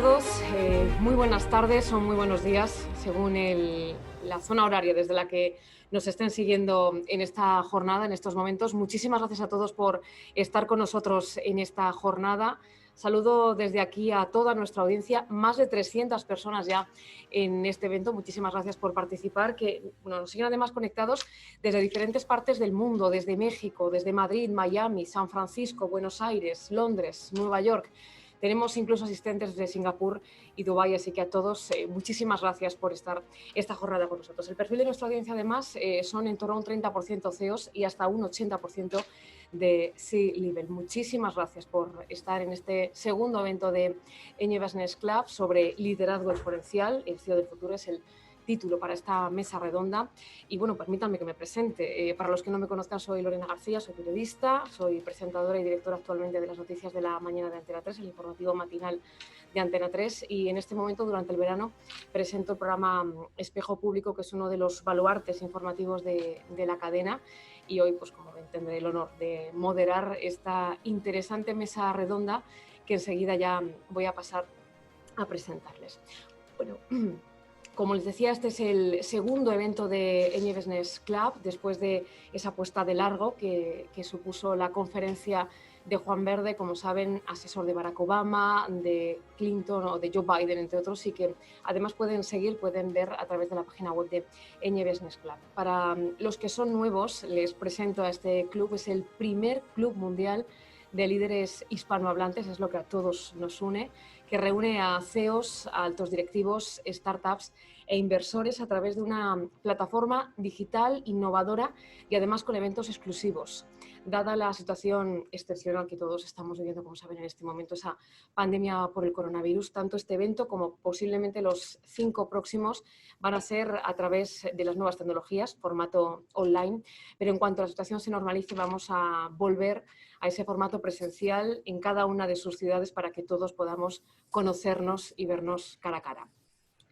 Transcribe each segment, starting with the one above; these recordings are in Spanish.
todos, muy buenas tardes o muy buenos días, según la zona horaria desde la que nos estén siguiendo en esta jornada, en estos momentos. Muchísimas gracias a todos por estar con nosotros en esta jornada. Saludo desde aquí a toda nuestra audiencia, más de 300 personas ya en este evento. Muchísimas gracias por participar, que nos siguen además conectados desde diferentes partes del mundo, desde México, desde Madrid, Miami, San Francisco, Buenos Aires, Londres, Nueva York. Tenemos incluso asistentes de Singapur y Dubái, así que a todos muchísimas gracias por estar esta jornada con nosotros. El perfil de nuestra audiencia además son en torno a un 30% CEOs y hasta un 80% de C-Level. Muchísimas gracias por estar en este segundo evento de Ñ Business Club sobre liderazgo exponencial. El CEO del futuro es el título para esta mesa redonda. Y bueno, permítanme que me presente. Para los que no me conozcan, soy Lorena García, soy periodista, soy presentadora y directora actualmente de las noticias de la mañana de Antena 3, el informativo matinal de Antena 3, y en este momento, durante el verano, presento el programa Espejo Público, que es uno de los baluartes informativos de la cadena, y hoy, pues como ven, tendré el honor de moderar esta interesante mesa redonda que enseguida ya voy a pasar a presentarles. Bueno, como les decía, este es el segundo evento de Ñ Business Club, después de esa puesta de largo que supuso la conferencia de Juan Verde, como saben, asesor de Barack Obama, de Clinton o de Joe Biden, entre otros, y que además pueden ver a través de la página web de Ñ Business Club. Para los que son nuevos, les presento a este club. Es el primer club mundial de líderes hispanohablantes, es lo que a todos nos une, que reúne a CEOs, a altos directivos, startups e inversores a través de una plataforma digital innovadora y además con eventos exclusivos. Dada la situación excepcional que todos estamos viviendo, como saben, en este momento, esa pandemia por el coronavirus, tanto este evento como posiblemente los 5 próximos van a ser a través de las nuevas tecnologías, formato online, pero en cuanto la situación se normalice vamos a volver a ese formato presencial en cada una de sus ciudades para que todos podamos conocernos y vernos cara a cara.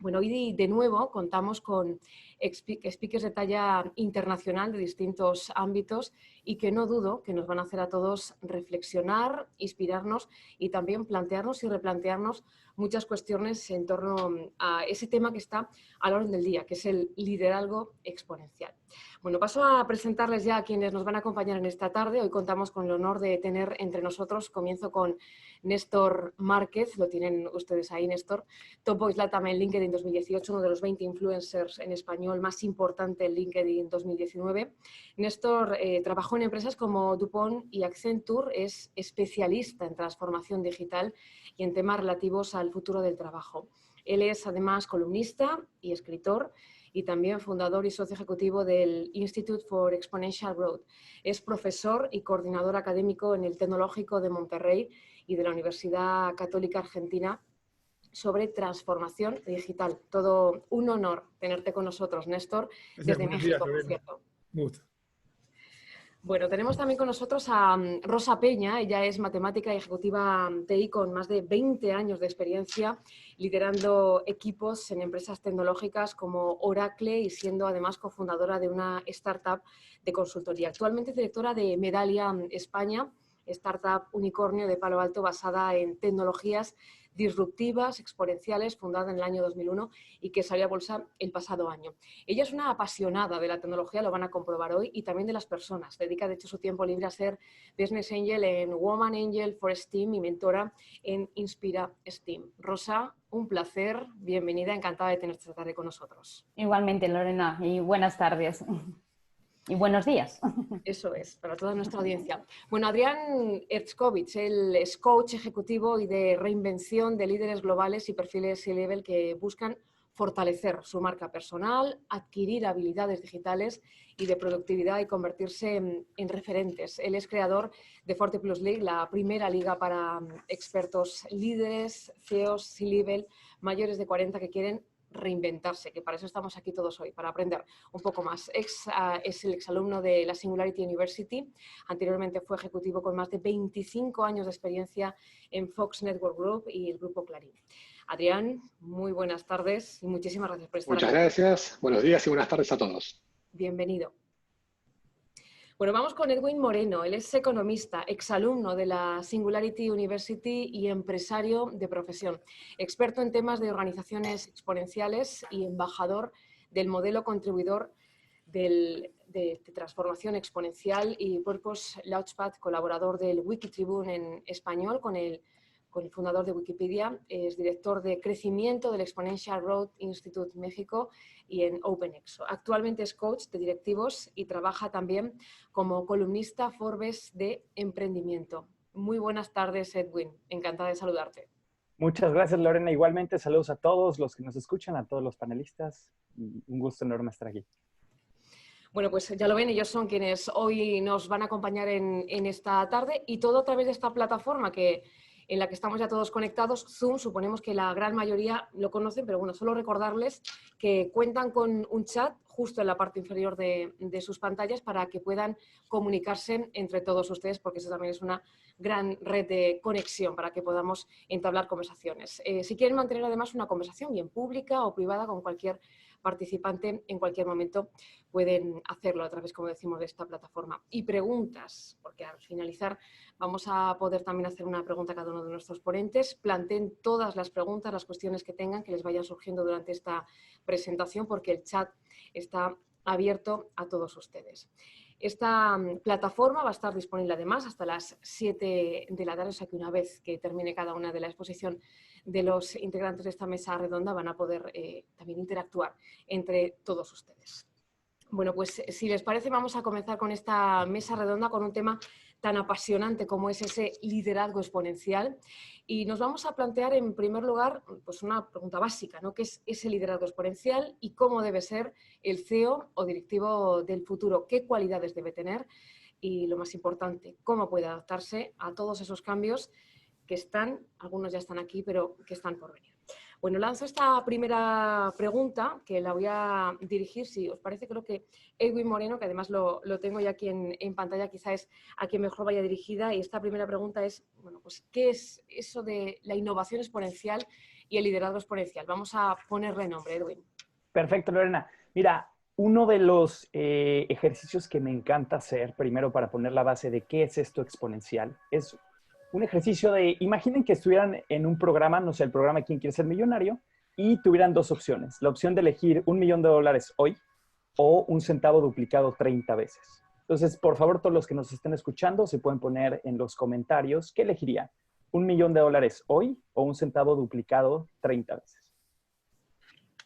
Bueno, hoy de nuevo contamos con speakers de talla internacional de distintos ámbitos y que no dudo que nos van a hacer a todos reflexionar, inspirarnos y también plantearnos y replantearnos muchas cuestiones en torno a ese tema que está a la orden del día, que es el liderazgo exponencial. Bueno, paso a presentarles ya a quienes nos van a acompañar en esta tarde. Hoy contamos con el honor de tener entre nosotros, comienzo con Néstor Márquez, lo tienen ustedes ahí, Néstor, Top Voice LATAM en LinkedIn 2018, uno de los 20 influencers en español más importante en LinkedIn 2019. Néstor trabajó en empresas como DuPont y Accenture, es especialista en transformación digital y en temas relativos al futuro del trabajo. Él es además columnista y escritor y también fundador y socio ejecutivo del Institute for Exponential Growth. Es profesor y coordinador académico en el Tecnológico de Monterrey y de la Universidad Católica Argentina sobre transformación digital. Todo un honor tenerte con nosotros, Néstor, desde México, por cierto. Bueno, tenemos también con nosotros a Rosa Peña. Ella es matemática y ejecutiva TI con más de 20 años de experiencia liderando equipos en empresas tecnológicas como Oracle y siendo además cofundadora de una startup de consultoría. Actualmente es directora de Medallia España, startup unicornio de Palo Alto basada en tecnologías disruptivas, exponenciales, fundada en el año 2001 y que salió a bolsa el pasado año. Ella es una apasionada de la tecnología, lo van a comprobar hoy, y también de las personas. Dedica, de hecho, su tiempo libre a ser Business Angel en Woman Angel for STEAM y mentora en Inspira STEAM. Rosa, un placer, bienvenida, encantada de tenerte esta tarde con nosotros. Igualmente, Lorena, y buenas tardes. Y buenos días. Eso es, para toda nuestra audiencia. Bueno, Adrián Erzkovich, él es coach ejecutivo y de reinvención de líderes globales y perfiles C-level que buscan fortalecer su marca personal, adquirir habilidades digitales y de productividad y convertirse en referentes. Él es creador de Forte Plus League, la primera liga para expertos líderes, CEOs, C-level, mayores de 40 que quieren reinventarse, que para eso estamos aquí todos hoy, para aprender un poco más. Es el exalumno de la Singularity University, anteriormente fue ejecutivo con más de 25 años de experiencia en Fox Network Group y el Grupo Clarín. Adrián, muy buenas tardes y muchísimas gracias por estar aquí. Muchas gracias, buenos días y buenas tardes a todos. Bienvenido. Bueno, vamos con Edwin Moreno. Él es economista, exalumno de la Singularity University y empresario de profesión, experto en temas de organizaciones exponenciales y embajador del modelo contribuidor de transformación exponencial y Purpose Launchpad, colaborador del Wikitribune en español con el fundador de Wikipedia. Es director de crecimiento del Exponential Growth Institute México y en OpenExo. Actualmente es coach de directivos y trabaja también como columnista Forbes de emprendimiento. Muy buenas tardes, Edwin. Encantada de saludarte. Muchas gracias, Lorena. Igualmente, saludos a todos los que nos escuchan, a todos los panelistas. Un gusto enorme estar aquí. Bueno, pues ya lo ven, ellos son quienes hoy nos van a acompañar en esta tarde y todo a través de esta plataforma en la que estamos ya todos conectados. Zoom, suponemos que la gran mayoría lo conocen, pero bueno, solo recordarles que cuentan con un chat justo en la parte inferior de sus pantallas para que puedan comunicarse entre todos ustedes, porque eso también es una gran red de conexión para que podamos entablar conversaciones. Si quieren mantener además una conversación bien pública o privada con cualquier participante, en cualquier momento pueden hacerlo a través, como decimos, de esta plataforma. Y preguntas, porque al finalizar vamos a poder también hacer una pregunta a cada uno de nuestros ponentes. Planteen todas las preguntas, las cuestiones que tengan, que les vayan surgiendo durante esta presentación, porque el chat está abierto a todos ustedes. Esta plataforma va a estar disponible además hasta las 7 de la tarde, o sea que una vez que termine cada una de la exposición de los integrantes de esta mesa redonda van a poder también interactuar entre todos ustedes. Bueno, pues si les parece vamos a comenzar con esta mesa redonda con un tema tan apasionante como es ese liderazgo exponencial y nos vamos a plantear en primer lugar pues una pregunta básica, ¿no? ¿Qué es ese liderazgo exponencial y cómo debe ser el CEO o directivo del futuro? ¿Qué cualidades debe tener? Y lo más importante, ¿cómo puede adaptarse a todos esos cambios que están, algunos ya están aquí, pero que están por venir? Bueno, lanzo esta primera pregunta que la voy a dirigir, si os parece, creo que Edwin Moreno, que además lo tengo ya aquí en pantalla, quizá es a quien mejor vaya dirigida. Y esta primera pregunta es, bueno, pues, ¿qué es eso de la innovación exponencial y el liderazgo exponencial? Vamos a ponerle nombre, Edwin. Perfecto, Lorena. Mira, uno de los ejercicios que me encanta hacer, primero para poner la base de qué es esto exponencial, es un ejercicio de, imaginen que estuvieran en un programa, no sé, el programa ¿Quién quiere ser millonario? Y tuvieran dos opciones. La opción de elegir $1.000.000 hoy o un centavo duplicado 30 veces. Entonces, por favor, todos los que nos estén escuchando se pueden poner en los comentarios qué elegirían. $1.000.000 hoy o un centavo duplicado 30 veces.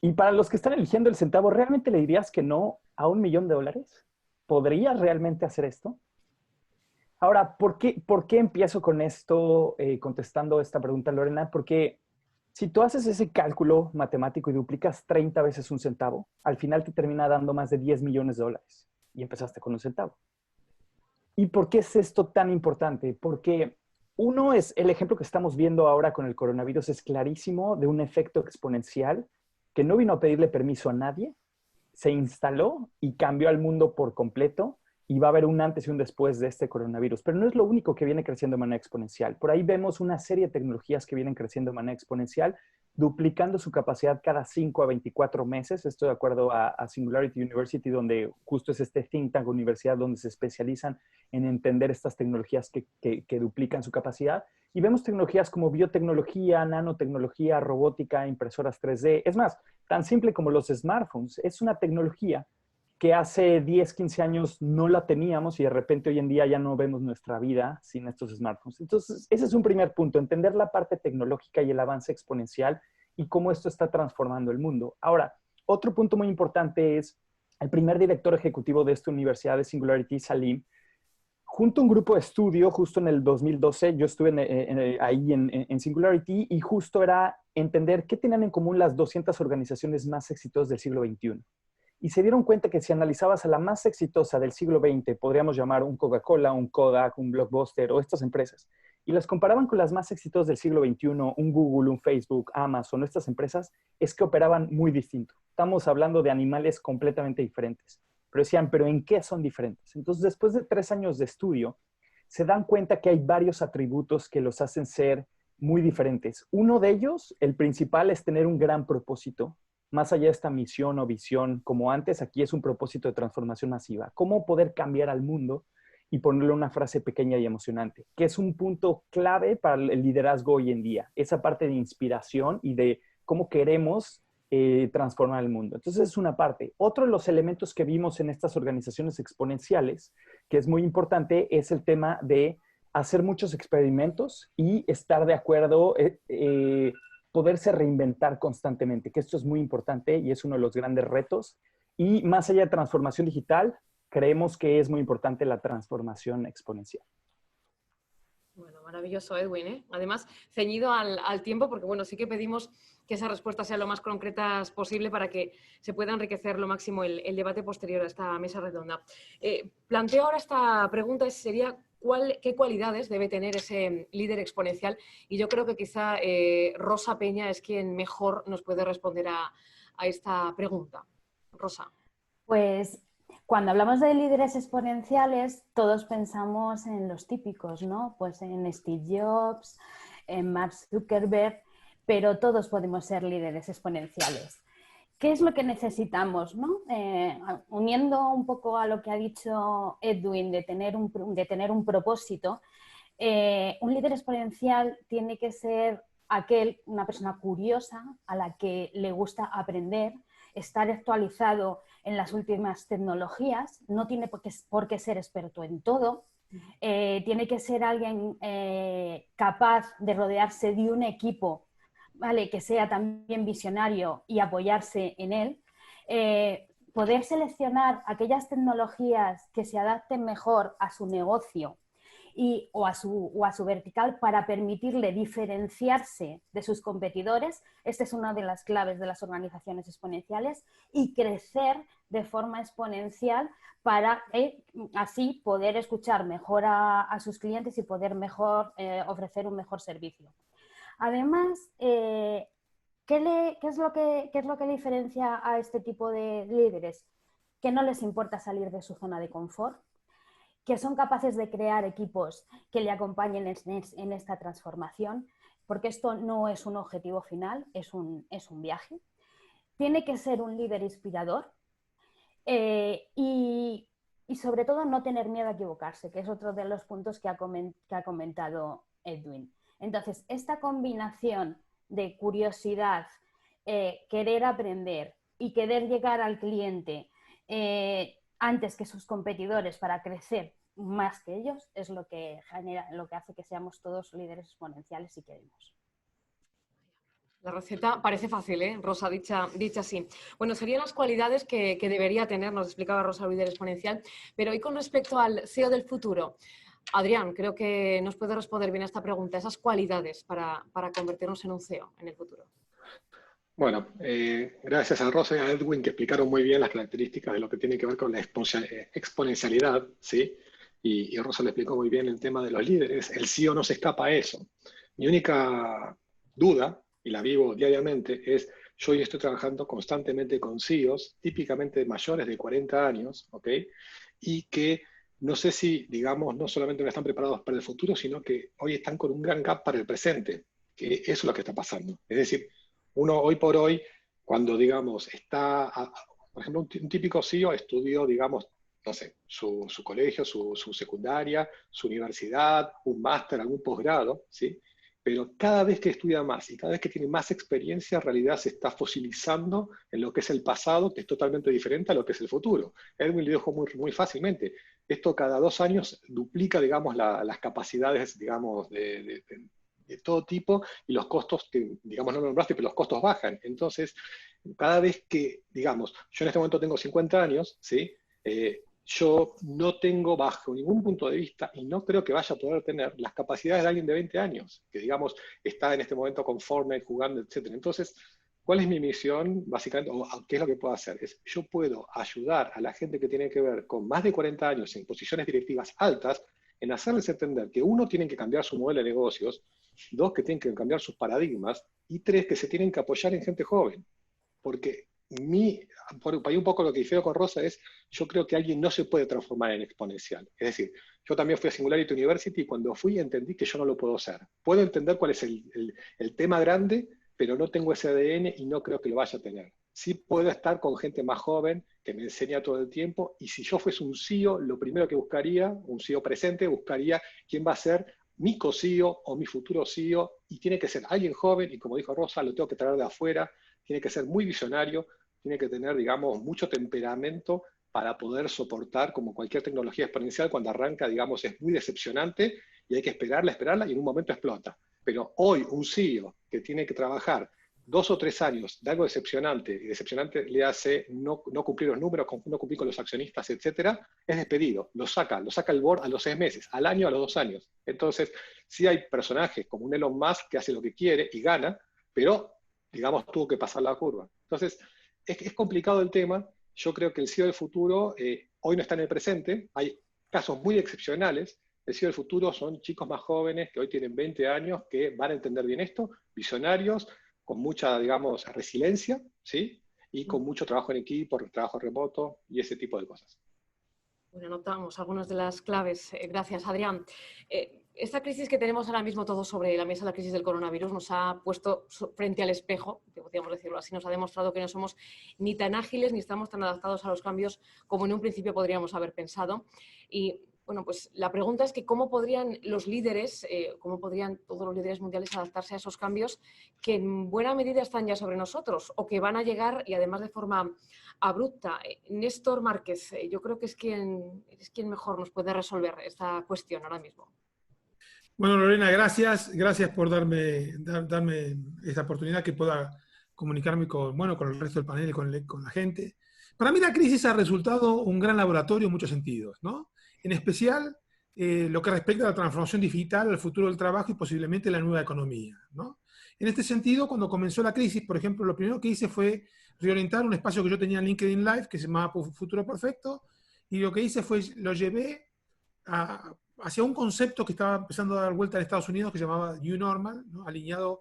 Y para los que están eligiendo el centavo, ¿realmente le dirías que no a $1.000.000? ¿Podrías realmente hacer esto? Ahora, ¿por qué empiezo con esto, contestando esta pregunta, Lorena? Porque si tú haces ese cálculo matemático y duplicas 30 veces un centavo, al final te termina dando más de $10 millones y empezaste con un centavo. ¿Y por qué es esto tan importante? Porque uno es el ejemplo que estamos viendo ahora con el coronavirus, es clarísimo de un efecto exponencial que no vino a pedirle permiso a nadie, se instaló y cambió al mundo por completo. Y va a haber un antes y un después de este coronavirus. Pero no es lo único que viene creciendo de manera exponencial. Por ahí vemos una serie de tecnologías que vienen creciendo de manera exponencial, duplicando su capacidad cada 5 a 24 meses. Esto de acuerdo a Singularity University, donde justo es este think tank universidad donde se especializan en entender estas tecnologías que duplican su capacidad. Y vemos tecnologías como biotecnología, nanotecnología, robótica, impresoras 3D. Es más, tan simple como los smartphones. Es una tecnología que hace 10, 15 años no la teníamos y de repente hoy en día ya no vemos nuestra vida sin estos smartphones. Entonces, ese es un primer punto, entender la parte tecnológica y el avance exponencial y cómo esto está transformando el mundo. Ahora, otro punto muy importante es el primer director ejecutivo de esta universidad de Singularity, Salim, junto a un grupo de estudio, justo en el 2012, yo estuve ahí en Singularity y justo era entender qué tenían en común las 200 organizaciones más exitosas del siglo XXI. Y se dieron cuenta que si analizabas a la más exitosa del siglo XX, podríamos llamar un Coca-Cola, un Kodak, un Blockbuster o estas empresas, y las comparaban con las más exitosas del siglo XXI, un Google, un Facebook, Amazon, estas empresas, es que operaban muy distinto. Estamos hablando de animales completamente diferentes. Pero decían, ¿pero en qué son diferentes? Entonces, después de 3 años de estudio, se dan cuenta que hay varios atributos que los hacen ser muy diferentes. Uno de ellos, el principal, es tener un gran propósito más allá de esta misión o visión como antes, aquí es un propósito de transformación masiva. ¿Cómo poder cambiar al mundo? Y ponerle una frase pequeña y emocionante, que es un punto clave para el liderazgo hoy en día, esa parte de inspiración y de cómo queremos transformar el mundo. Entonces es una parte. Otro de los elementos que vimos en estas organizaciones exponenciales, que es muy importante, es el tema de hacer muchos experimentos y estar de acuerdo, poderse reinventar constantemente, que esto es muy importante y es uno de los grandes retos. Y más allá de transformación digital, creemos que es muy importante la transformación exponencial. Bueno, maravilloso, Edwin, ¿eh? Además, ceñido al tiempo, porque bueno, sí que pedimos que esas respuestas sean lo más concretas posible para que se pueda enriquecer lo máximo el debate posterior a esta mesa redonda. Planteo ahora esta pregunta, sería ¿qué cualidades debe tener ese líder exponencial? Y yo creo que quizá Rosa Peña es quien mejor nos puede responder a esta pregunta. Rosa. Pues cuando hablamos de líderes exponenciales, todos pensamos en los típicos, ¿no? Pues en Steve Jobs, en Mark Zuckerberg, pero todos podemos ser líderes exponenciales. ¿Qué es lo que necesitamos, ¿no? Uniendo un poco a lo que ha dicho Edwin de tener un propósito, un líder exponencial tiene que ser una persona curiosa, a la que le gusta aprender, estar actualizado en las últimas tecnologías, no tiene por qué ser experto en todo, tiene que ser alguien capaz de rodearse de un equipo, ¿vale?, que sea también visionario y apoyarse en él, poder seleccionar aquellas tecnologías que se adapten mejor a su negocio o a su vertical para permitirle diferenciarse de sus competidores. Esta es una de las claves de las organizaciones exponenciales, y crecer de forma exponencial para así poder escuchar mejor a sus clientes y poder ofrecer un mejor servicio. Además, ¿qué es lo que diferencia a este tipo de líderes? Que no les importa salir de su zona de confort, que son capaces de crear equipos que le acompañen en esta transformación, porque esto no es un objetivo final, es un viaje. Tiene que ser un líder inspirador y sobre todo no tener miedo a equivocarse, que es otro de los puntos que ha comentado Edwin. Entonces, esta combinación de curiosidad, querer aprender y querer llegar al cliente antes que sus competidores para crecer más que ellos, es lo que hace que seamos todos líderes exponenciales si queremos. La receta parece fácil, ¿eh? Rosa, dicha así. Bueno, serían las cualidades que debería tener, nos explicaba Rosa, el líder exponencial, pero y con respecto al CEO del futuro, Adrián, creo que nos puede responder bien a esta pregunta, esas cualidades para convertirnos en un CEO en el futuro. Bueno, gracias a Rosa y a Edwin, que explicaron muy bien las características de lo que tiene que ver con la exponencialidad, ¿sí? Y Rosa le explicó muy bien el tema de los líderes. El CEO no se escapa a eso. Mi única duda, y la vivo diariamente, es yo hoy estoy trabajando constantemente con CEOs, típicamente mayores de 40 años, ¿ok? Y que no sé si, digamos, no solamente no están preparados para el futuro, sino que hoy están con un gran gap para el presente, que eso es lo que está pasando. Es decir, uno hoy por hoy, cuando, digamos, por ejemplo, un típico CEO estudió, digamos, no sé, su colegio, su secundaria, su universidad, un máster, algún posgrado, ¿sí? Pero cada vez que estudia más y cada vez que tiene más experiencia, en realidad se está fosilizando en lo que es el pasado, que es totalmente diferente a lo que es el futuro. Edwin lo dijo muy fácilmente. Esto cada 2 años duplica, digamos, las capacidades, digamos, de todo tipo, y los costos, que digamos no lo nombraste, pero los costos bajan. Entonces, cada vez que, digamos, yo en este momento tengo 50 años, ¿sí? Yo no tengo, bajo ningún punto de vista, y no creo que vaya a poder tener las capacidades de alguien de 20 años, que digamos está en este momento con Fortnite jugando, etc. Entonces, ¿cuál es mi misión? Básicamente, o qué es lo que puedo hacer? Yo puedo ayudar a la gente que tiene que ver con más de 40 años en posiciones directivas altas, en hacerles entender que 1, tienen que cambiar su modelo de negocios, 2, que tienen que cambiar sus paradigmas, y 3, que se tienen que apoyar en gente joven. Porque por ahí un poco lo que difiero con Rosa es, yo creo que alguien no se puede transformar en exponencial. Es decir, yo también fui a Singularity University y cuando fui entendí que yo no lo puedo hacer. Puedo entender cuál es el tema grande, pero no tengo ese ADN y no creo que lo vaya a tener. sí puedo estar con gente más joven que me enseña todo el tiempo, y si yo fuese un CEO, lo primero que buscaría, un CEO presente, buscaría quién va a ser mi co-CEO o mi futuro CEO, y tiene que ser alguien joven, y como dijo Rosa, lo tengo que traer de afuera, tiene que ser muy visionario, tiene que tener, digamos, mucho temperamento para poder soportar, como cualquier tecnología exponencial, cuando arranca, digamos, es muy decepcionante y hay que esperarla y en un momento explota. Pero hoy un CEO que tiene que trabajar 2 o 3 años de algo decepcionante, y decepcionante le hace no cumplir los números, no cumplir con los accionistas, etcétera, es despedido, lo saca el board a los 6 meses, al año, a los 2 años. Entonces, sí hay personajes como un Elon Musk que hace lo que quiere y gana, pero, digamos, tuvo que pasar la curva. Entonces, es complicado el tema. Yo creo que el CEO del futuro hoy no está en el presente. Hay casos muy excepcionales. El CEO del futuro son chicos más jóvenes que hoy tienen 20 años que van a entender bien esto, visionarios, con mucha, digamos, resiliencia, ¿sí? Y con mucho trabajo en equipo, trabajo remoto y ese tipo de cosas. Bueno, anotamos algunas de las claves. Gracias, Adrián. Esta crisis que tenemos ahora mismo todos sobre la mesa, la crisis del coronavirus, nos ha puesto frente al espejo, podríamos decirlo así, nos ha demostrado que no somos ni tan ágiles ni estamos tan adaptados a los cambios como en un principio podríamos haber pensado. Y bueno, pues la pregunta es que cómo podrían los líderes, cómo podrían todos los líderes mundiales adaptarse a esos cambios que en buena medida están ya sobre nosotros o que van a llegar, y además de forma abrupta. Néstor Márquez, yo creo que es quien mejor nos puede resolver esta cuestión ahora mismo. Bueno, Lorena, gracias por darme esta oportunidad que pueda comunicarme con el resto del panel y con la gente. Para mí la crisis ha resultado un gran laboratorio en muchos sentidos, ¿no? En especial lo que respecta a la transformación digital, al futuro del trabajo y posiblemente la nueva economía, ¿no? En este sentido, cuando comenzó la crisis, por ejemplo, lo primero que hice fue reorientar un espacio que yo tenía en LinkedIn Live, que se llamaba Futuro Perfecto, y lo que hice fue, lo llevé hacia un concepto que estaba empezando a dar vuelta en Estados Unidos, que se llamaba New Normal, ¿no? Alineado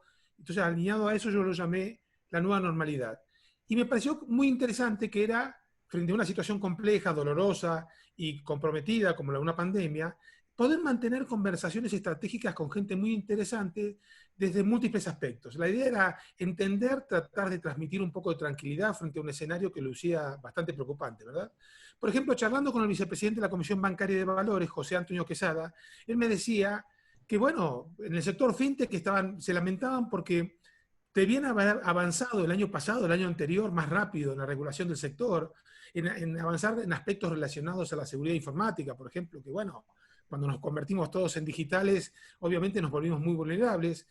a eso yo lo llamé la nueva normalidad. Y me pareció muy interesante que era, frente a una situación compleja, dolorosa y comprometida como la de una pandemia, poder mantener conversaciones estratégicas con gente muy interesante desde múltiples aspectos. La idea era entender, tratar de transmitir un poco de tranquilidad frente a un escenario que lucía bastante preocupante, ¿verdad? Por ejemplo, charlando con el vicepresidente de la Comisión Bancaria de Valores, José Antonio Quesada, él me decía que, bueno, en el sector fintech se lamentaban porque debían haber avanzado el año pasado, el año anterior, más rápido en la regulación del sector, en avanzar en aspectos relacionados a la seguridad informática, por ejemplo, que bueno, cuando nos convertimos todos en digitales, obviamente nos volvimos muy vulnerables.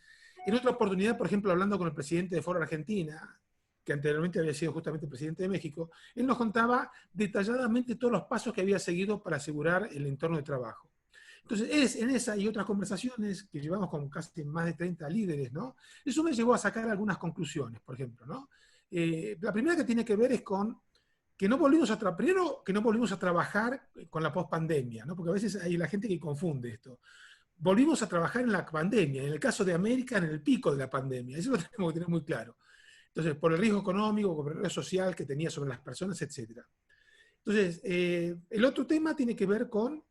En otra oportunidad, por ejemplo, hablando con el presidente de Ford Argentina, que anteriormente había sido justamente presidente de México, él nos contaba detalladamente todos los pasos que había seguido para asegurar el entorno de trabajo. Entonces, en esa y otras conversaciones que llevamos con casi más de 30 líderes, ¿no? Eso me llevó a sacar algunas conclusiones, por ejemplo, ¿no? La primera que tiene que ver es con que no volvimos a trabajar con la pospandemia, ¿no? Porque a veces hay la gente que confunde esto. Volvimos a trabajar en la pandemia, en el caso de América, en el pico de la pandemia. Eso lo tenemos que tener muy claro. Entonces, por el riesgo económico, por el riesgo social que tenía sobre las personas, etc. Entonces, el otro tema tiene que ver con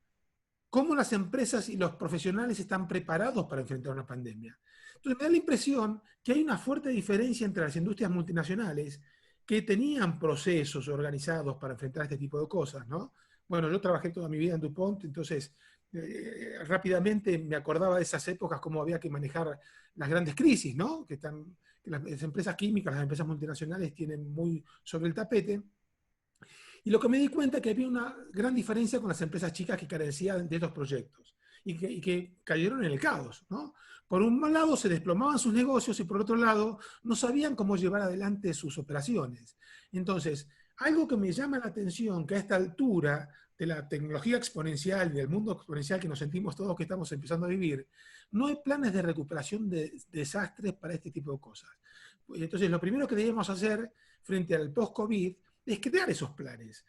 cómo las empresas y los profesionales están preparados para enfrentar una pandemia. Entonces, me da la impresión que hay una fuerte diferencia entre las industrias multinacionales que tenían procesos organizados para enfrentar este tipo de cosas, ¿no? Bueno, yo trabajé toda mi vida en DuPont, entonces rápidamente me acordaba de esas épocas, cómo había que manejar las grandes crisis, ¿no? Que las empresas químicas, las empresas multinacionales tienen muy sobre el tapete. Y lo que me di cuenta es que había una gran diferencia con las empresas chicas que carecían de estos proyectos y que cayeron en el caos, ¿no? Por un lado se desplomaban sus negocios y por otro lado no sabían cómo llevar adelante sus operaciones. Entonces, algo que me llama la atención, que a esta altura de la tecnología exponencial y del mundo exponencial que nos sentimos todos que estamos empezando a vivir, no hay planes de recuperación de desastres para este tipo de cosas. Entonces, lo primero que debemos hacer frente al post-COVID es crear esos planes,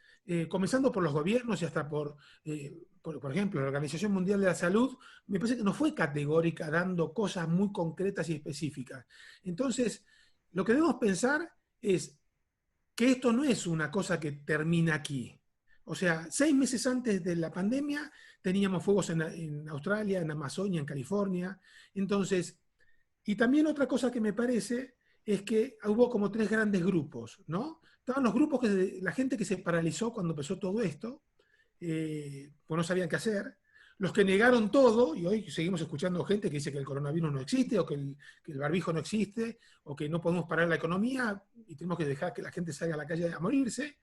comenzando por los gobiernos y hasta por ejemplo, la Organización Mundial de la Salud, me parece que no fue categórica dando cosas muy concretas y específicas. Entonces, lo que debemos pensar es que esto no es una cosa que termina aquí. O sea, 6 meses antes de la pandemia teníamos fuegos en Australia, en Amazonia, en California. Entonces, y también otra cosa que me parece es que hubo como tres grandes grupos, ¿no? Estaban los grupos, la gente que se paralizó cuando empezó todo esto, pues no sabían qué hacer. Los que negaron todo, y hoy seguimos escuchando gente que dice que el coronavirus no existe, o que el barbijo no existe, o que no podemos parar la economía y tenemos que dejar que la gente salga a la calle a morirse.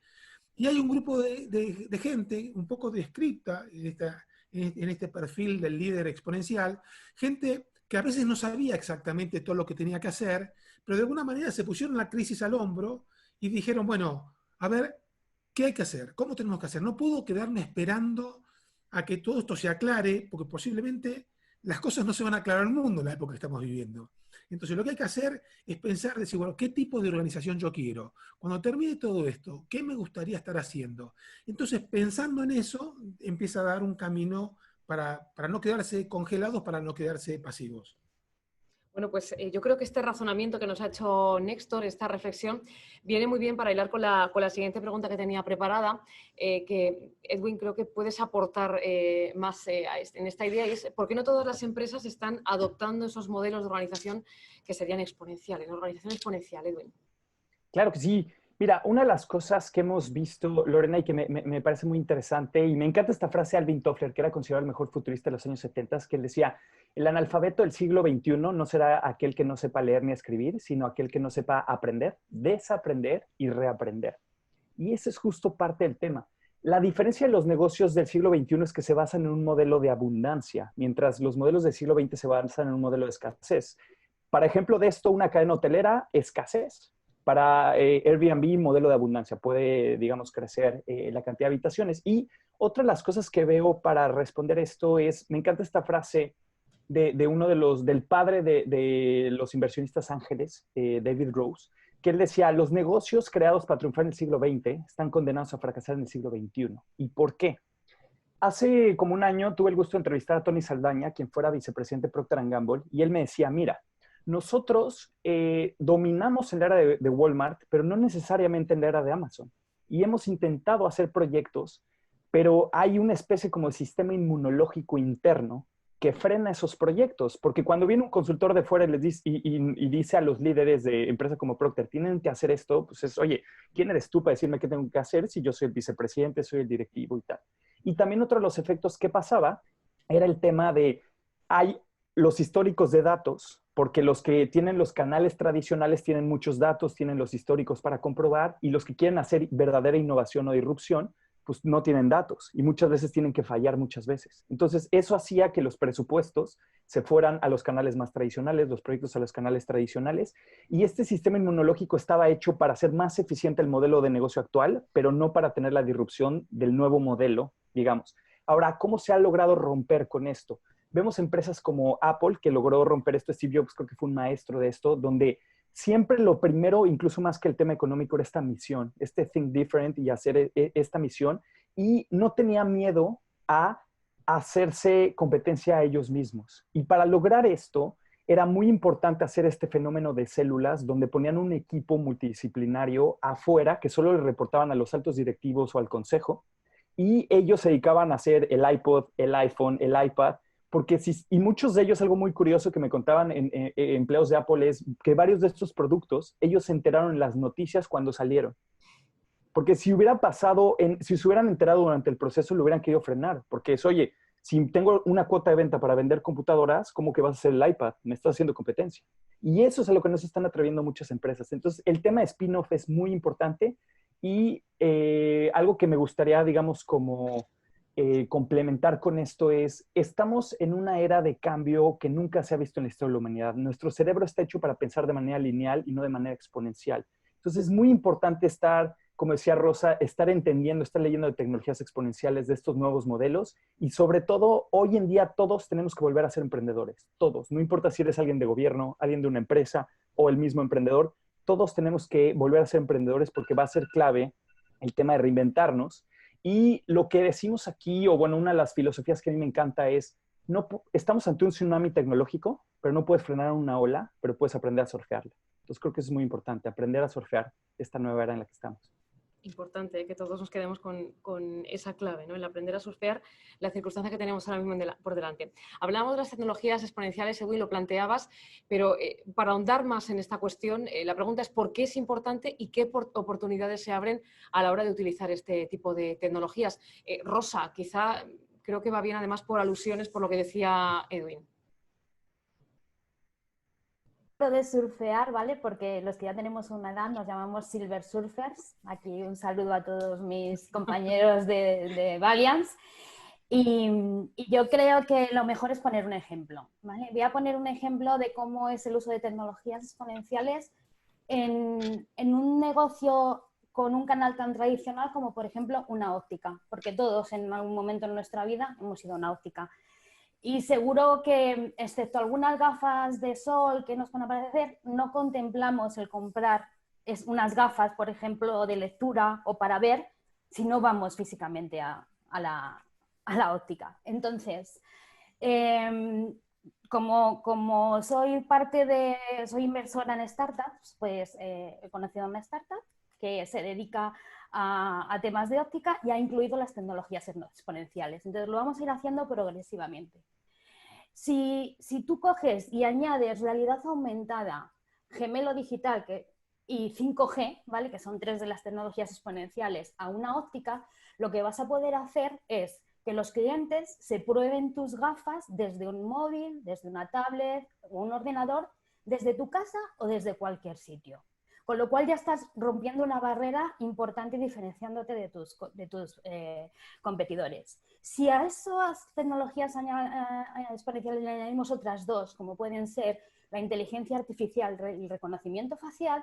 Y hay un grupo de gente un poco descripta en este perfil del líder exponencial, gente que a veces no sabía exactamente todo lo que tenía que hacer, pero de alguna manera se pusieron la crisis al hombro y dijeron, bueno, a ver, ¿qué hay que hacer? ¿Cómo tenemos que hacer? No puedo quedarme esperando a que todo esto se aclare, porque posiblemente las cosas no se van a aclarar al mundo en la época que estamos viviendo. Entonces, lo que hay que hacer es pensar, decir, bueno, ¿qué tipo de organización yo quiero? Cuando termine todo esto, ¿qué me gustaría estar haciendo? Entonces, pensando en eso, empieza a dar un camino para no quedarse congelados, para no quedarse pasivos. Bueno, pues yo creo que este razonamiento que nos ha hecho Néstor, esta reflexión, viene muy bien para hilar con la siguiente pregunta que tenía preparada, que Edwin creo que puedes aportar más en esta idea, y es ¿por qué no todas las empresas están adoptando esos modelos de organización que serían exponenciales, la organización exponencial, Edwin? Claro que sí. Mira, una de las cosas que hemos visto, Lorena, y que me parece muy interesante, y me encanta esta frase de Alvin Toffler, que era considerado el mejor futurista de los años 70, que él decía, el analfabeto del siglo XXI no será aquel que no sepa leer ni escribir, sino aquel que no sepa aprender, desaprender y reaprender. Y ese es justo parte del tema. La diferencia de los negocios del siglo XXI es que se basan en un modelo de abundancia, mientras los modelos del siglo XX se basan en un modelo de escasez. Para ejemplo de esto, una cadena hotelera, escasez. Para Airbnb, modelo de abundancia. Puede, digamos, crecer la cantidad de habitaciones. Y otra de las cosas que veo para responder esto es, me encanta esta frase de uno del padre de los inversionistas ángeles, David Rose, que él decía, los negocios creados para triunfar en el siglo XX están condenados a fracasar en el siglo XXI. ¿Y por qué? Hace como un año tuve el gusto de entrevistar a Tony Saldaña, quien fuera vicepresidente de Procter & Gamble, y él me decía, mira, nosotros dominamos en la era de Walmart, pero no necesariamente en la era de Amazon. Y hemos intentado hacer proyectos, pero hay una especie como de sistema inmunológico interno que frena esos proyectos. Porque cuando viene un consultor de fuera y, les dice, y dice a los líderes de empresas como Procter, tienen que hacer esto, pues es, oye, ¿quién eres tú para decirme qué tengo que hacer si yo soy el vicepresidente, soy el directivo y tal? Y también otro de los efectos que pasaba era el tema de, hay los históricos de datos, porque los que tienen los canales tradicionales tienen muchos datos, tienen los históricos para comprobar, y los que quieren hacer verdadera innovación o disrupción, pues no tienen datos, y muchas veces tienen que fallar muchas veces. Entonces, eso hacía que los presupuestos se fueran a los canales más tradicionales, los proyectos a los canales tradicionales, y este sistema inmunológico estaba hecho para hacer más eficiente el modelo de negocio actual, pero no para tener la disrupción del nuevo modelo, digamos. Ahora, ¿cómo se ha logrado romper con esto? Vemos empresas como Apple, que logró romper esto. Steve Jobs creo que fue un maestro de esto, donde siempre lo primero, incluso más que el tema económico, era esta misión, este think different y hacer esta misión. Y no tenía miedo a hacerse competencia a ellos mismos. Y para lograr esto, era muy importante hacer este fenómeno de células, donde ponían un equipo multidisciplinario afuera, que solo le reportaban a los altos directivos o al consejo, y ellos se dedicaban a hacer el iPod, el iPhone, el iPad, porque y muchos de ellos, algo muy curioso que me contaban empleados de Apple es que varios de estos productos, ellos se enteraron en las noticias cuando salieron. Porque si hubiera pasado, si se hubieran enterado durante el proceso, lo hubieran querido frenar. Porque es, oye, si tengo una cuota de venta para vender computadoras, ¿cómo que vas a hacer el iPad? Me estás haciendo competencia. Y eso es a lo que no se están atreviendo muchas empresas. Entonces, el tema de spin-off es muy importante y algo que me gustaría, digamos, como complementar con esto es, estamos en una era de cambio que nunca se ha visto en la historia de la humanidad. Nuestro cerebro está hecho para pensar de manera lineal y no de manera exponencial. Entonces es muy importante estar, como decía Rosa, estar entendiendo, estar leyendo de tecnologías exponenciales, de estos nuevos modelos y sobre todo, hoy en día todos tenemos que volver a ser emprendedores, todos. No importa si eres alguien de gobierno, alguien de una empresa o el mismo emprendedor, todos tenemos que volver a ser emprendedores porque va a ser clave el tema de reinventarnos. Y lo que decimos aquí, o bueno, una de las filosofías que a mí me encanta es, no, estamos ante un tsunami tecnológico, pero no puedes frenar una ola, pero puedes aprender a surfearla. Entonces creo que eso es muy importante, aprender a surfear esta nueva era en la que estamos. Importante que todos nos quedemos con esa clave, ¿no? El aprender a surfear la circunstancia que tenemos ahora mismo por delante. Hablamos de las tecnologías exponenciales, Edwin, lo planteabas, pero para ahondar más en esta cuestión, la pregunta es ¿por qué es importante y qué oportunidades se abren a la hora de utilizar este tipo de tecnologías? Rosa, quizá creo que va bien además por alusiones por lo que decía Edwin. De surfear, ¿vale? Porque los que ya tenemos una edad nos llamamos silver surfers. Aquí un saludo a todos mis compañeros de Valiance. Y yo creo que lo mejor es poner un ejemplo, ¿vale? Voy a poner un ejemplo de cómo es el uso de tecnologías exponenciales en un negocio con un canal tan tradicional como, por ejemplo, una óptica, porque todos en algún momento en nuestra vida hemos ido a una óptica. Y seguro que, excepto algunas gafas de sol que nos van a aparecer, no contemplamos el comprar unas gafas, por ejemplo, de lectura o para ver, si no vamos físicamente a la óptica. Entonces, como soy inversora en startups, pues he conocido una startup que se dedica a temas de óptica y ha incluido las tecnologías exponenciales. Entonces, lo vamos a ir haciendo progresivamente. Si tú coges y añades realidad aumentada, gemelo digital y 5G, ¿vale? Que son 3 de las tecnologías exponenciales, a una óptica, lo que vas a poder hacer es que los clientes se prueben tus gafas desde un móvil, desde una tablet o un ordenador, desde tu casa o desde cualquier sitio. Con lo cual ya estás rompiendo una barrera importante y diferenciándote de tus competidores. Si a esas tecnologías exponenciales le añadimos otras 2, como pueden ser la inteligencia artificial y el reconocimiento facial,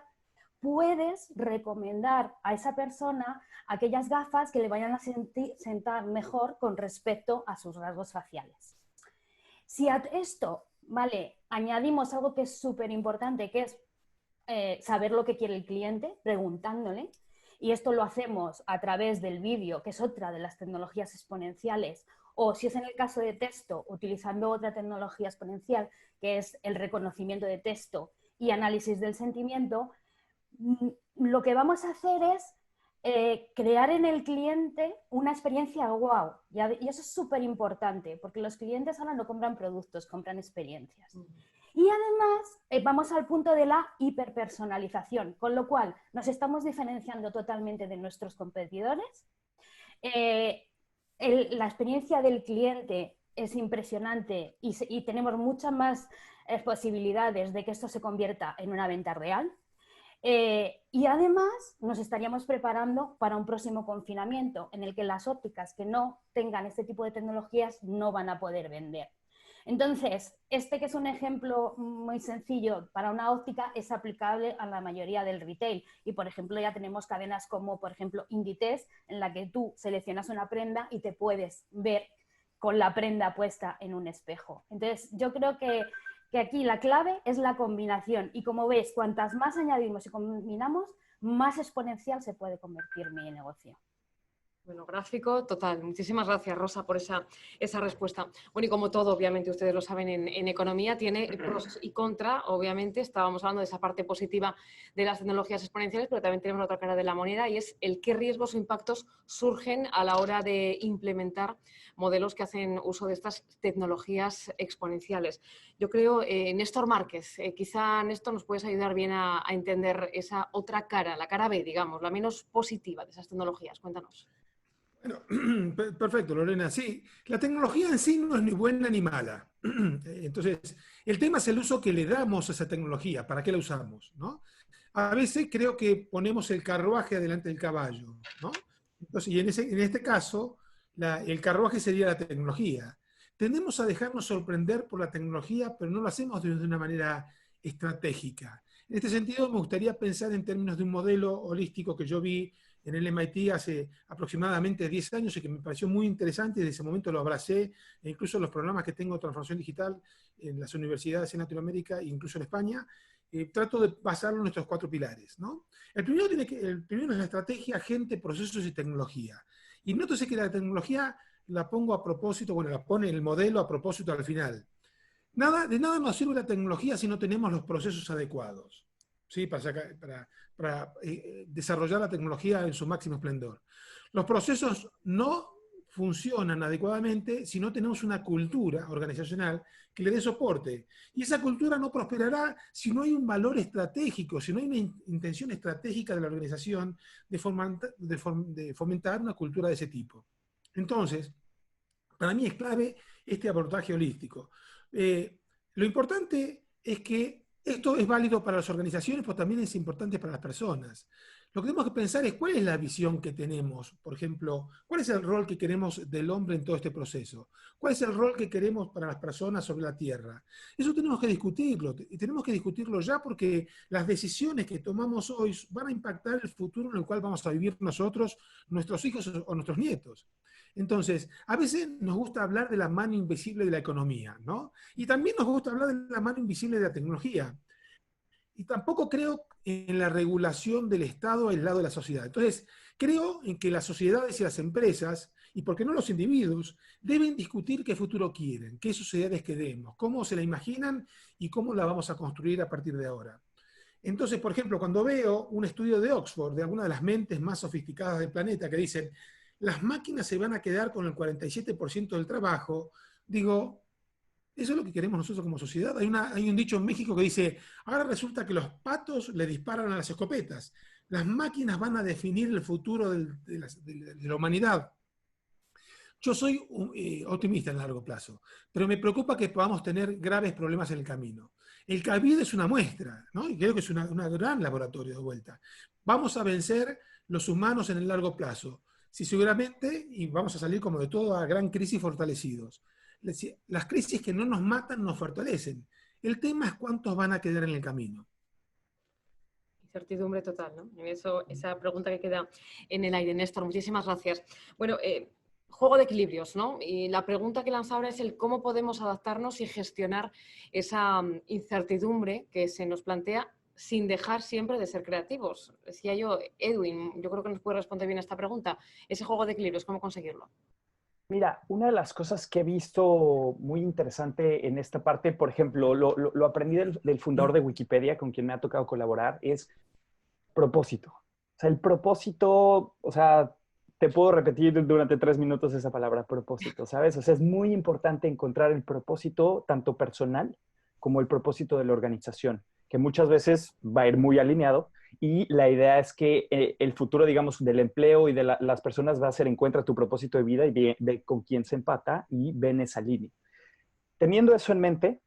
puedes recomendar a esa persona aquellas gafas que le vayan a sentar mejor con respecto a sus rasgos faciales. Si a esto, ¿vale?, añadimos algo que es súper importante, que es saber lo que quiere el cliente, preguntándole, y esto lo hacemos a través del vídeo, que es otra de las tecnologías exponenciales, o si es en el caso de texto, utilizando otra tecnología exponencial, que es el reconocimiento de texto y análisis del sentimiento. Lo que vamos a hacer es crear en el cliente una experiencia wow, y eso es súper importante, porque los clientes ahora no compran productos, compran experiencias. Y además vamos al punto de la hiperpersonalización, con lo cual nos estamos diferenciando totalmente de nuestros competidores. La experiencia del cliente es impresionante y tenemos muchas más posibilidades de que esto se convierta en una venta real. Y además nos estaríamos preparando para un próximo confinamiento en el que las ópticas que no tengan este tipo de tecnologías no van a poder vender. Entonces, que es un ejemplo muy sencillo para una óptica, es aplicable a la mayoría del retail. Y, por ejemplo, ya tenemos cadenas como, por ejemplo, Inditex, en la que tú seleccionas una prenda y te puedes ver con la prenda puesta en un espejo. Entonces, yo creo que aquí la clave es la combinación. Y como ves, cuantas más añadimos y combinamos, más exponencial se puede convertir mi negocio. Bueno, gráfico total. Muchísimas gracias, Rosa, por esa respuesta. Bueno, y como todo, obviamente, ustedes lo saben, en economía tiene pros y contra, obviamente. Estábamos hablando de esa parte positiva de las tecnologías exponenciales, pero también tenemos la otra cara de la moneda y es el qué riesgos o impactos surgen a la hora de implementar modelos que hacen uso de estas tecnologías exponenciales. Yo creo, Néstor Márquez, quizá, Néstor, nos puedes ayudar bien a entender esa otra cara, la cara B, digamos, la menos positiva de esas tecnologías. Cuéntanos. Bueno, perfecto, Lorena. Sí, la tecnología en sí no es ni buena ni mala. Entonces, el tema es el uso que le damos a esa tecnología, para qué la usamos, ¿no? A veces creo que ponemos el carruaje adelante del caballo, ¿no? Entonces, y en este caso, el carruaje sería la tecnología. Tendemos a dejarnos sorprender por la tecnología, pero no lo hacemos de una manera estratégica. En este sentido, me gustaría pensar en términos de un modelo holístico que yo vi en el MIT hace aproximadamente 10 años y que me pareció muy interesante y desde ese momento lo abracé, e incluso los programas que tengo de transformación digital en las universidades en Latinoamérica e incluso en España, trato de basarlo en nuestros 4 pilares, ¿no? El primero es la estrategia, gente, procesos y tecnología. Y nótese que la tecnología la pongo a propósito, bueno, la pone el modelo a propósito al final. De nada nos sirve la tecnología si no tenemos los procesos adecuados. ¿sí? Para desarrollar la tecnología en su máximo esplendor. Los procesos no funcionan adecuadamente si no tenemos una cultura organizacional que le dé soporte. Y esa cultura no prosperará si no hay un valor estratégico, si no hay una intención estratégica de la organización de fomentar una cultura de ese tipo. Entonces, para mí es clave este abordaje holístico. Lo importante es que esto es válido para las organizaciones, pero también es importante para las personas. Lo que tenemos que pensar es cuál es la visión que tenemos, por ejemplo, cuál es el rol que queremos del hombre en todo este proceso, cuál es el rol que queremos para las personas sobre la Tierra. Eso tenemos que discutirlo, y tenemos que discutirlo ya porque las decisiones que tomamos hoy van a impactar el futuro en el cual vamos a vivir nosotros, nuestros hijos o nuestros nietos. Entonces, a veces nos gusta hablar de la mano invisible de la economía, ¿no? Y también nos gusta hablar de la mano invisible de la tecnología. Y tampoco creo en la regulación del Estado al lado de la sociedad. Entonces, creo en que las sociedades y las empresas, y por qué no los individuos, deben discutir qué futuro quieren, qué sociedades queremos, cómo se la imaginan y cómo la vamos a construir a partir de ahora. Entonces, por ejemplo, cuando veo un estudio de Oxford, de alguna de las mentes más sofisticadas del planeta, que dicen, las máquinas se van a quedar con el 47% del trabajo, digo, ¿eso es lo que queremos nosotros como sociedad? Hay un dicho en México que dice, ahora resulta que los patos le disparan a las escopetas. Las máquinas van a definir el futuro de la humanidad. Yo soy optimista en largo plazo, pero me preocupa que podamos tener graves problemas en el camino. El COVID es una muestra, ¿no? Y creo que es un gran laboratorio de vuelta. Vamos a vencer los humanos en el largo plazo. Sí, seguramente, y vamos a salir como de toda gran crisis fortalecidos. Las crisis que no nos matan nos fortalecen. El tema es cuántos van a quedar en el camino. Incertidumbre total, ¿no? Esa pregunta que queda en el aire. Néstor, muchísimas gracias. Bueno, juego de equilibrios, ¿no? Y la pregunta que lanza ahora es el cómo podemos adaptarnos y gestionar esa incertidumbre que se nos plantea sin dejar siempre de ser creativos. Decía yo, Edwin, yo creo que nos puede responder bien a esta pregunta. Ese juego de equilibrios, ¿cómo conseguirlo? Mira, una de las cosas que he visto muy interesante en esta parte, por ejemplo, lo aprendí del fundador de Wikipedia, con quien me ha tocado colaborar, es propósito. O sea, el propósito, o sea, te puedo repetir durante 3 minutos esa palabra, propósito, ¿sabes? O sea, es muy importante encontrar el propósito tanto personal como el propósito de la organización, que muchas veces va a ir muy alineado. Y la idea es que el futuro, digamos, del empleo y de las personas va a ser encuentra tu propósito de vida y ve con quién se empata y ve en esa línea. Teniendo eso en mente,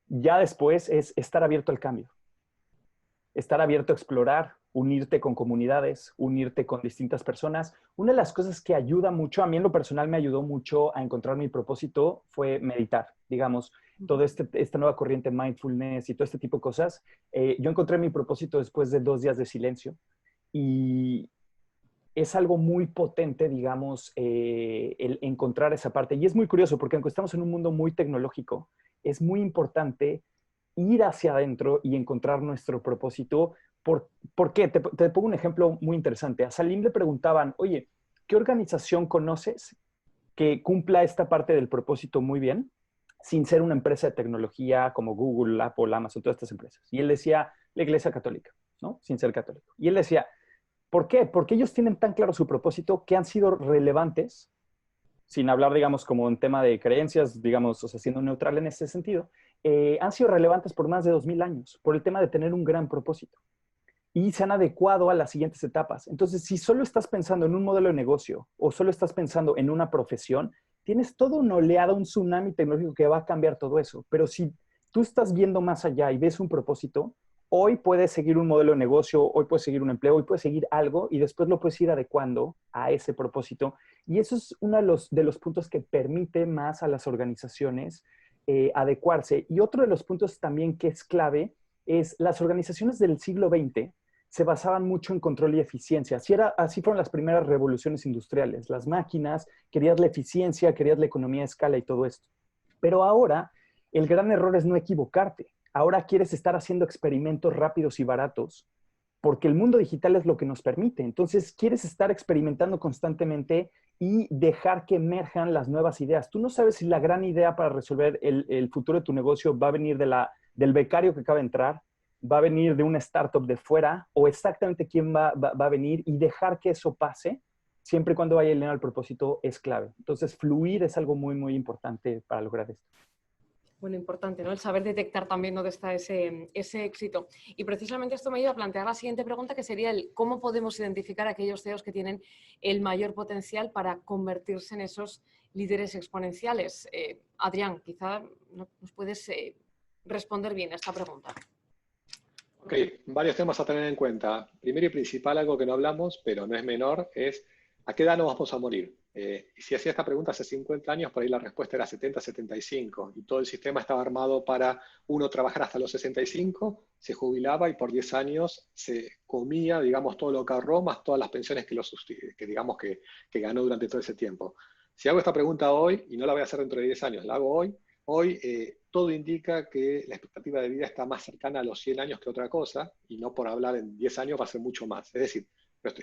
ya después es estar abierto al cambio. Estar abierto a explorar, unirte con comunidades, unirte con distintas personas. Una de las cosas que ayuda mucho, a mí en lo personal me ayudó mucho a encontrar mi propósito, fue meditar, digamos, toda esta nueva corriente mindfulness y todo este tipo de cosas. Yo encontré mi propósito después de 2 días de silencio y es algo muy potente, digamos, el encontrar esa parte. Y es muy curioso porque aunque estamos en un mundo muy tecnológico, es muy importante ir hacia adentro y encontrar nuestro propósito. ¿Por qué? Te pongo un ejemplo muy interesante. A Salim le preguntaban, oye, ¿qué organización conoces que cumpla esta parte del propósito muy bien sin ser una empresa de tecnología como Google, Apple, Amazon, todas estas empresas? Y él decía, la Iglesia Católica, ¿no? Sin ser católico. Y él decía, ¿por qué? Porque ellos tienen tan claro su propósito que han sido relevantes, sin hablar, digamos, como en tema de creencias, digamos, o sea, siendo neutral en ese sentido, han sido relevantes por más de 2000 años, por el tema de tener un gran propósito. Y se han adecuado a las siguientes etapas. Entonces, si solo estás pensando en un modelo de negocio o solo estás pensando en una profesión, tienes todo una oleada, un tsunami tecnológico que va a cambiar todo eso. Pero si tú estás viendo más allá y ves un propósito, hoy puedes seguir un modelo de negocio, hoy puedes seguir un empleo, hoy puedes seguir algo y después lo puedes ir adecuando a ese propósito. Y eso es uno de los puntos que permite más a las organizaciones adecuarse. Y otro de los puntos también que es clave es las organizaciones del siglo XX se basaban mucho en control y eficiencia. Así fueron las primeras revoluciones industriales. Las máquinas, querías la eficiencia, querías la economía de escala y todo esto. Pero ahora el gran error es no equivocarte. Ahora quieres estar haciendo experimentos rápidos y baratos porque el mundo digital es lo que nos permite. Entonces, quieres estar experimentando constantemente y dejar que emerjan las nuevas ideas. Tú no sabes si la gran idea para resolver el futuro de tu negocio va a venir del becario que acaba de entrar, va a venir de una startup de fuera o exactamente quién va a venir y dejar que eso pase, siempre y cuando vaya alineado al propósito, es clave. Entonces, fluir es algo muy, muy importante para lograr esto. Bueno, importante, ¿no? El saber detectar también dónde está ese éxito. Y precisamente esto me ayuda a plantear la siguiente pregunta, que sería el cómo podemos identificar a aquellos CEOs que tienen el mayor potencial para convertirse en esos líderes exponenciales. Adrián, quizá nos puedes responder bien a esta pregunta. Ok, varios temas a tener en cuenta. Primero y principal, algo que no hablamos, pero no es menor, es ¿a qué edad nos vamos a morir? Y si hacía esta pregunta hace 50 años, por ahí la respuesta era 70, 75, y todo el sistema estaba armado para uno trabajar hasta los 65, se jubilaba y por 10 años se comía, digamos, todo lo que ahorró, más todas las pensiones que ganó durante todo ese tiempo. Si hago esta pregunta hoy, y no la voy a hacer dentro de 10 años, la hago hoy todo indica que la expectativa de vida está más cercana a los 100 años que otra cosa, y no por hablar en 10 años va a ser mucho más. Es decir,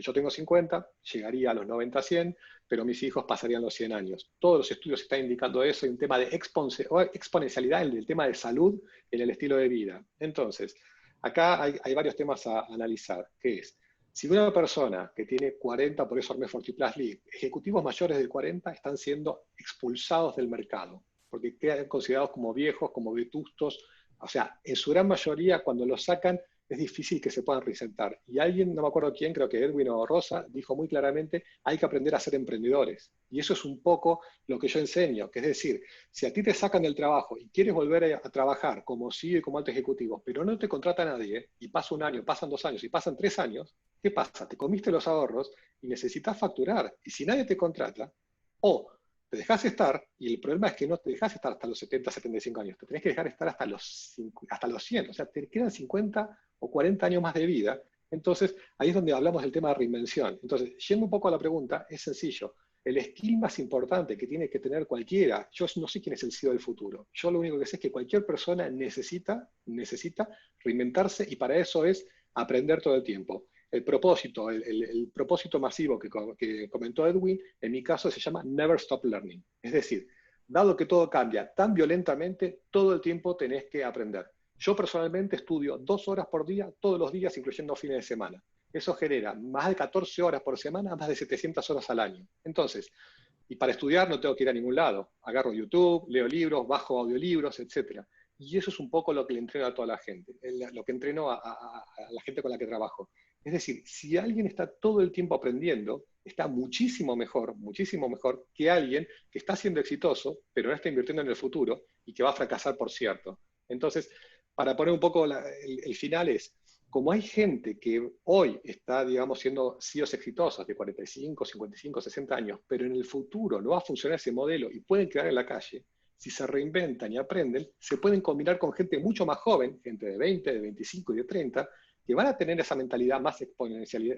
yo tengo 50, llegaría a los 90, 100, pero mis hijos pasarían los 100 años. Todos los estudios están indicando eso, hay un tema de exponencialidad, el tema de salud en el estilo de vida. Entonces, acá hay varios temas a analizar, que es, si una persona que tiene 40, por eso armé 40 Plus League, ejecutivos mayores de 40 están siendo expulsados del mercado, porque quedan considerados como viejos, como vetustos. O sea, en su gran mayoría, cuando los sacan, es difícil que se puedan reinsertar. Y alguien, no me acuerdo quién, creo que Edwin o Rosa, dijo muy claramente, hay que aprender a ser emprendedores. Y eso es un poco lo que yo enseño, que es decir, si a ti te sacan del trabajo y quieres volver a trabajar como CEO y como alto ejecutivo, pero no te contrata nadie, y pasa un año, pasan 2 años y pasan 3 años, ¿qué pasa? Te comiste los ahorros y necesitas facturar. Y si nadie te contrata, o te dejas estar, y el problema es que no te dejas estar hasta los 70, 75 años, te tenés que dejar estar hasta los 100, o sea, te quedan 50 o 40 años más de vida. Entonces, ahí es donde hablamos del tema de reinvención. Entonces, yendo un poco a la pregunta, es sencillo. El skill más importante que tiene que tener cualquiera, yo no sé quién es el CEO del futuro, yo lo único que sé es que cualquier persona necesita reinventarse, y para eso es aprender todo el tiempo. El propósito masivo que comentó Edwin, en mi caso se llama Never Stop Learning. Es decir, dado que todo cambia tan violentamente, todo el tiempo tenés que aprender. Yo personalmente estudio 2 horas por día, todos los días, incluyendo fines de semana. Eso genera más de 14 horas por semana, más de 700 horas al año. Entonces, y para estudiar no tengo que ir a ningún lado. Agarro YouTube, leo libros, bajo audiolibros, etc. Y eso es un poco lo que le entreno a toda la gente, lo que entreno a la gente con la que trabajo. Es decir, si alguien está todo el tiempo aprendiendo, está muchísimo mejor que alguien que está siendo exitoso, pero no está invirtiendo en el futuro y que va a fracasar, por cierto. Entonces, para poner un poco el final es, como hay gente que hoy está, digamos, siendo CEOs exitosos de 45, 55, 60 años, pero en el futuro no va a funcionar ese modelo y pueden quedar en la calle, si se reinventan y aprenden, se pueden combinar con gente mucho más joven, gente de 20, de 25 y de 30, que van a tener esa mentalidad más exponencial,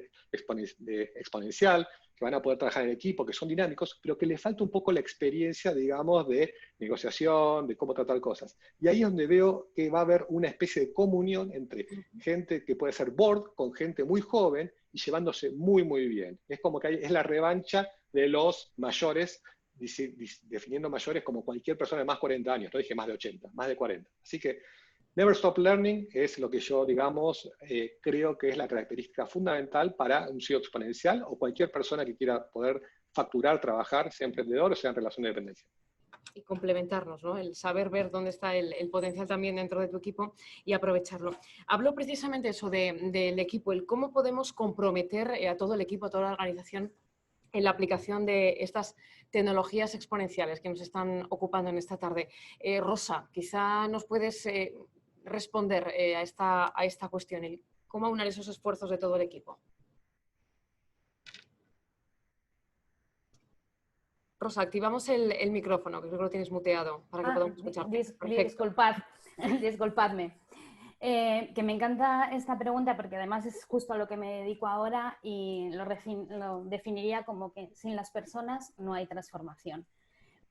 que van a poder trabajar en equipo, que son dinámicos, pero que les falta un poco la experiencia, digamos, de negociación, de cómo tratar cosas. Y ahí es donde veo que va a haber una especie de comunión entre gente que puede ser board con gente muy joven y llevándose muy, muy bien. Es como que es la revancha de los mayores, definiendo mayores como cualquier persona de más de 40 años, no dije más de 80, más de 40. Así que Never Stop Learning es lo que yo, digamos, creo que es la característica fundamental para un CEO exponencial o cualquier persona que quiera poder facturar, trabajar, sea emprendedor o sea en relación de dependencia. Y complementarnos, ¿no? El saber ver dónde está el potencial también dentro de tu equipo y aprovecharlo. Hablo precisamente eso del equipo, el cómo podemos comprometer a todo el equipo, a toda la organización en la aplicación de estas tecnologías exponenciales que nos están ocupando en esta tarde. Rosa, quizá nos puedes responder a esta cuestión, el cómo aunar esos esfuerzos de todo el equipo. Rosa, activamos el micrófono, que creo que lo tienes muteado, para que podamos escucharte. Disculpadme. Que me encanta esta pregunta porque además es justo a lo que me dedico ahora y lo definiría como que sin las personas no hay transformación.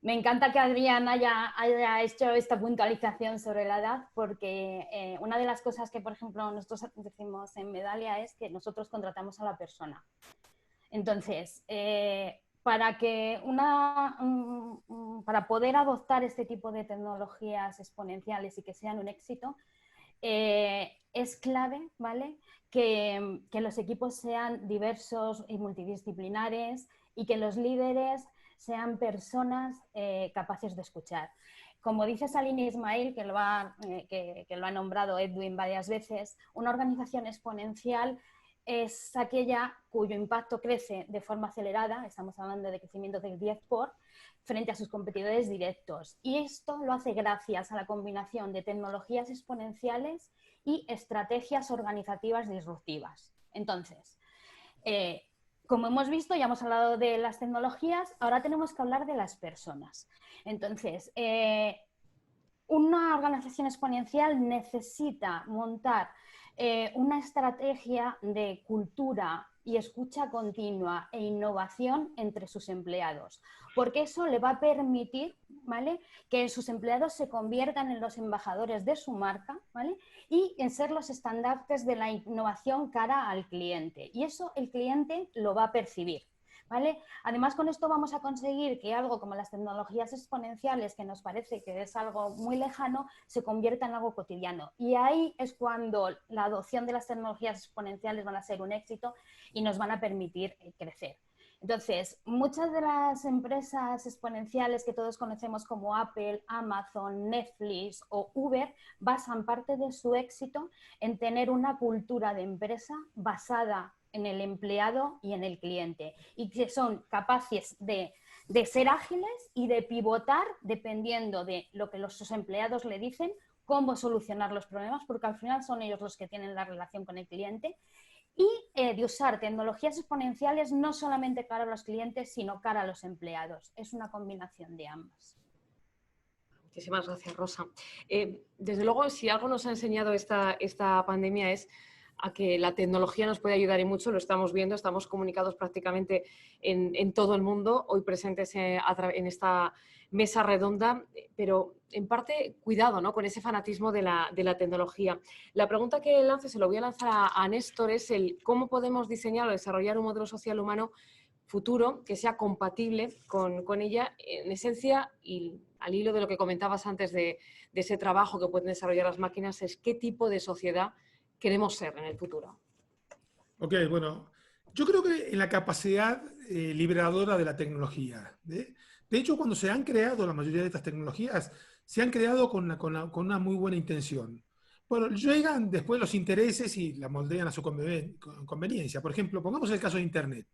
Me encanta que Adrián haya hecho esta puntualización sobre la edad porque una de las cosas que, por ejemplo, nosotros decimos en Medalia es que nosotros contratamos a la persona. Entonces, para poder adoptar este tipo de tecnologías exponenciales y que sean un éxito, es clave, ¿vale? Que los equipos sean diversos y multidisciplinares y que los líderes sean personas capaces de escuchar. Como dice Salim Ismail, que lo ha nombrado Edwin varias veces, una organización exponencial es aquella cuyo impacto crece de forma acelerada, estamos hablando de crecimiento del 10 por, frente a sus competidores directos. Y esto lo hace gracias a la combinación de tecnologías exponenciales y estrategias organizativas disruptivas. Entonces, como hemos visto, ya hemos hablado de las tecnologías, ahora tenemos que hablar de las personas. Entonces, una organización exponencial necesita montar una estrategia de cultura y escucha continua e innovación entre sus empleados, porque eso le va a permitir, ¿vale?, que sus empleados se conviertan en los embajadores de su marca, ¿vale?, y en ser los estandartes de la innovación cara al cliente. Y eso el cliente lo va a percibir, ¿vale? Además, con esto vamos a conseguir que algo como las tecnologías exponenciales, que nos parece que es algo muy lejano, se convierta en algo cotidiano. Y ahí es cuando la adopción de las tecnologías exponenciales van a ser un éxito y nos van a permitir crecer. Entonces, muchas de las empresas exponenciales que todos conocemos como Apple, Amazon, Netflix o Uber basan parte de su éxito en tener una cultura de empresa basada en el empleado y en el cliente, y que son capaces de ser ágiles y de pivotar dependiendo de lo que sus empleados le dicen, cómo solucionar los problemas, porque al final son ellos los que tienen la relación con el cliente, y de usar tecnologías exponenciales no solamente cara a los clientes, sino cara a los empleados. Es una combinación de ambas. Muchísimas gracias, Rosa. Desde luego, si algo nos ha enseñado esta pandemia es a que la tecnología nos puede ayudar y mucho, lo estamos viendo, estamos comunicados prácticamente en todo el mundo, hoy presentes en esta mesa redonda, pero en parte cuidado, ¿no?, con ese fanatismo de la tecnología. La pregunta que lance, se lo voy a lanzar a Néstor, es el cómo podemos diseñar o desarrollar un modelo social humano futuro que sea compatible con ella, en esencia, y al hilo de lo que comentabas antes de ese trabajo que pueden desarrollar las máquinas, es qué tipo de sociedad queremos ser en el futuro. Ok, bueno, yo creo que en la capacidad liberadora de la tecnología. De hecho, cuando se han creado la mayoría de estas tecnologías, se han creado con una muy buena intención. Bueno, llegan después los intereses y la moldean a su conveniencia. Por ejemplo, pongamos el caso de Internet.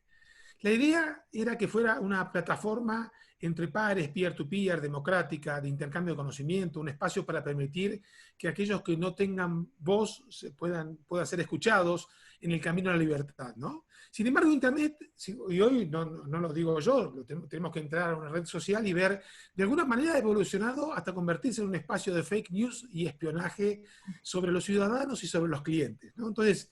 La idea era que fuera una plataforma entre pares, peer-to-peer, democrática, de intercambio de conocimiento, un espacio para permitir que aquellos que no tengan voz puedan ser escuchados en el camino a la libertad, ¿no? Sin embargo, Internet, y hoy no lo digo yo, tenemos que entrar a una red social y ver, de alguna manera ha evolucionado hasta convertirse en un espacio de fake news y espionaje sobre los ciudadanos y sobre los clientes, ¿no? Entonces,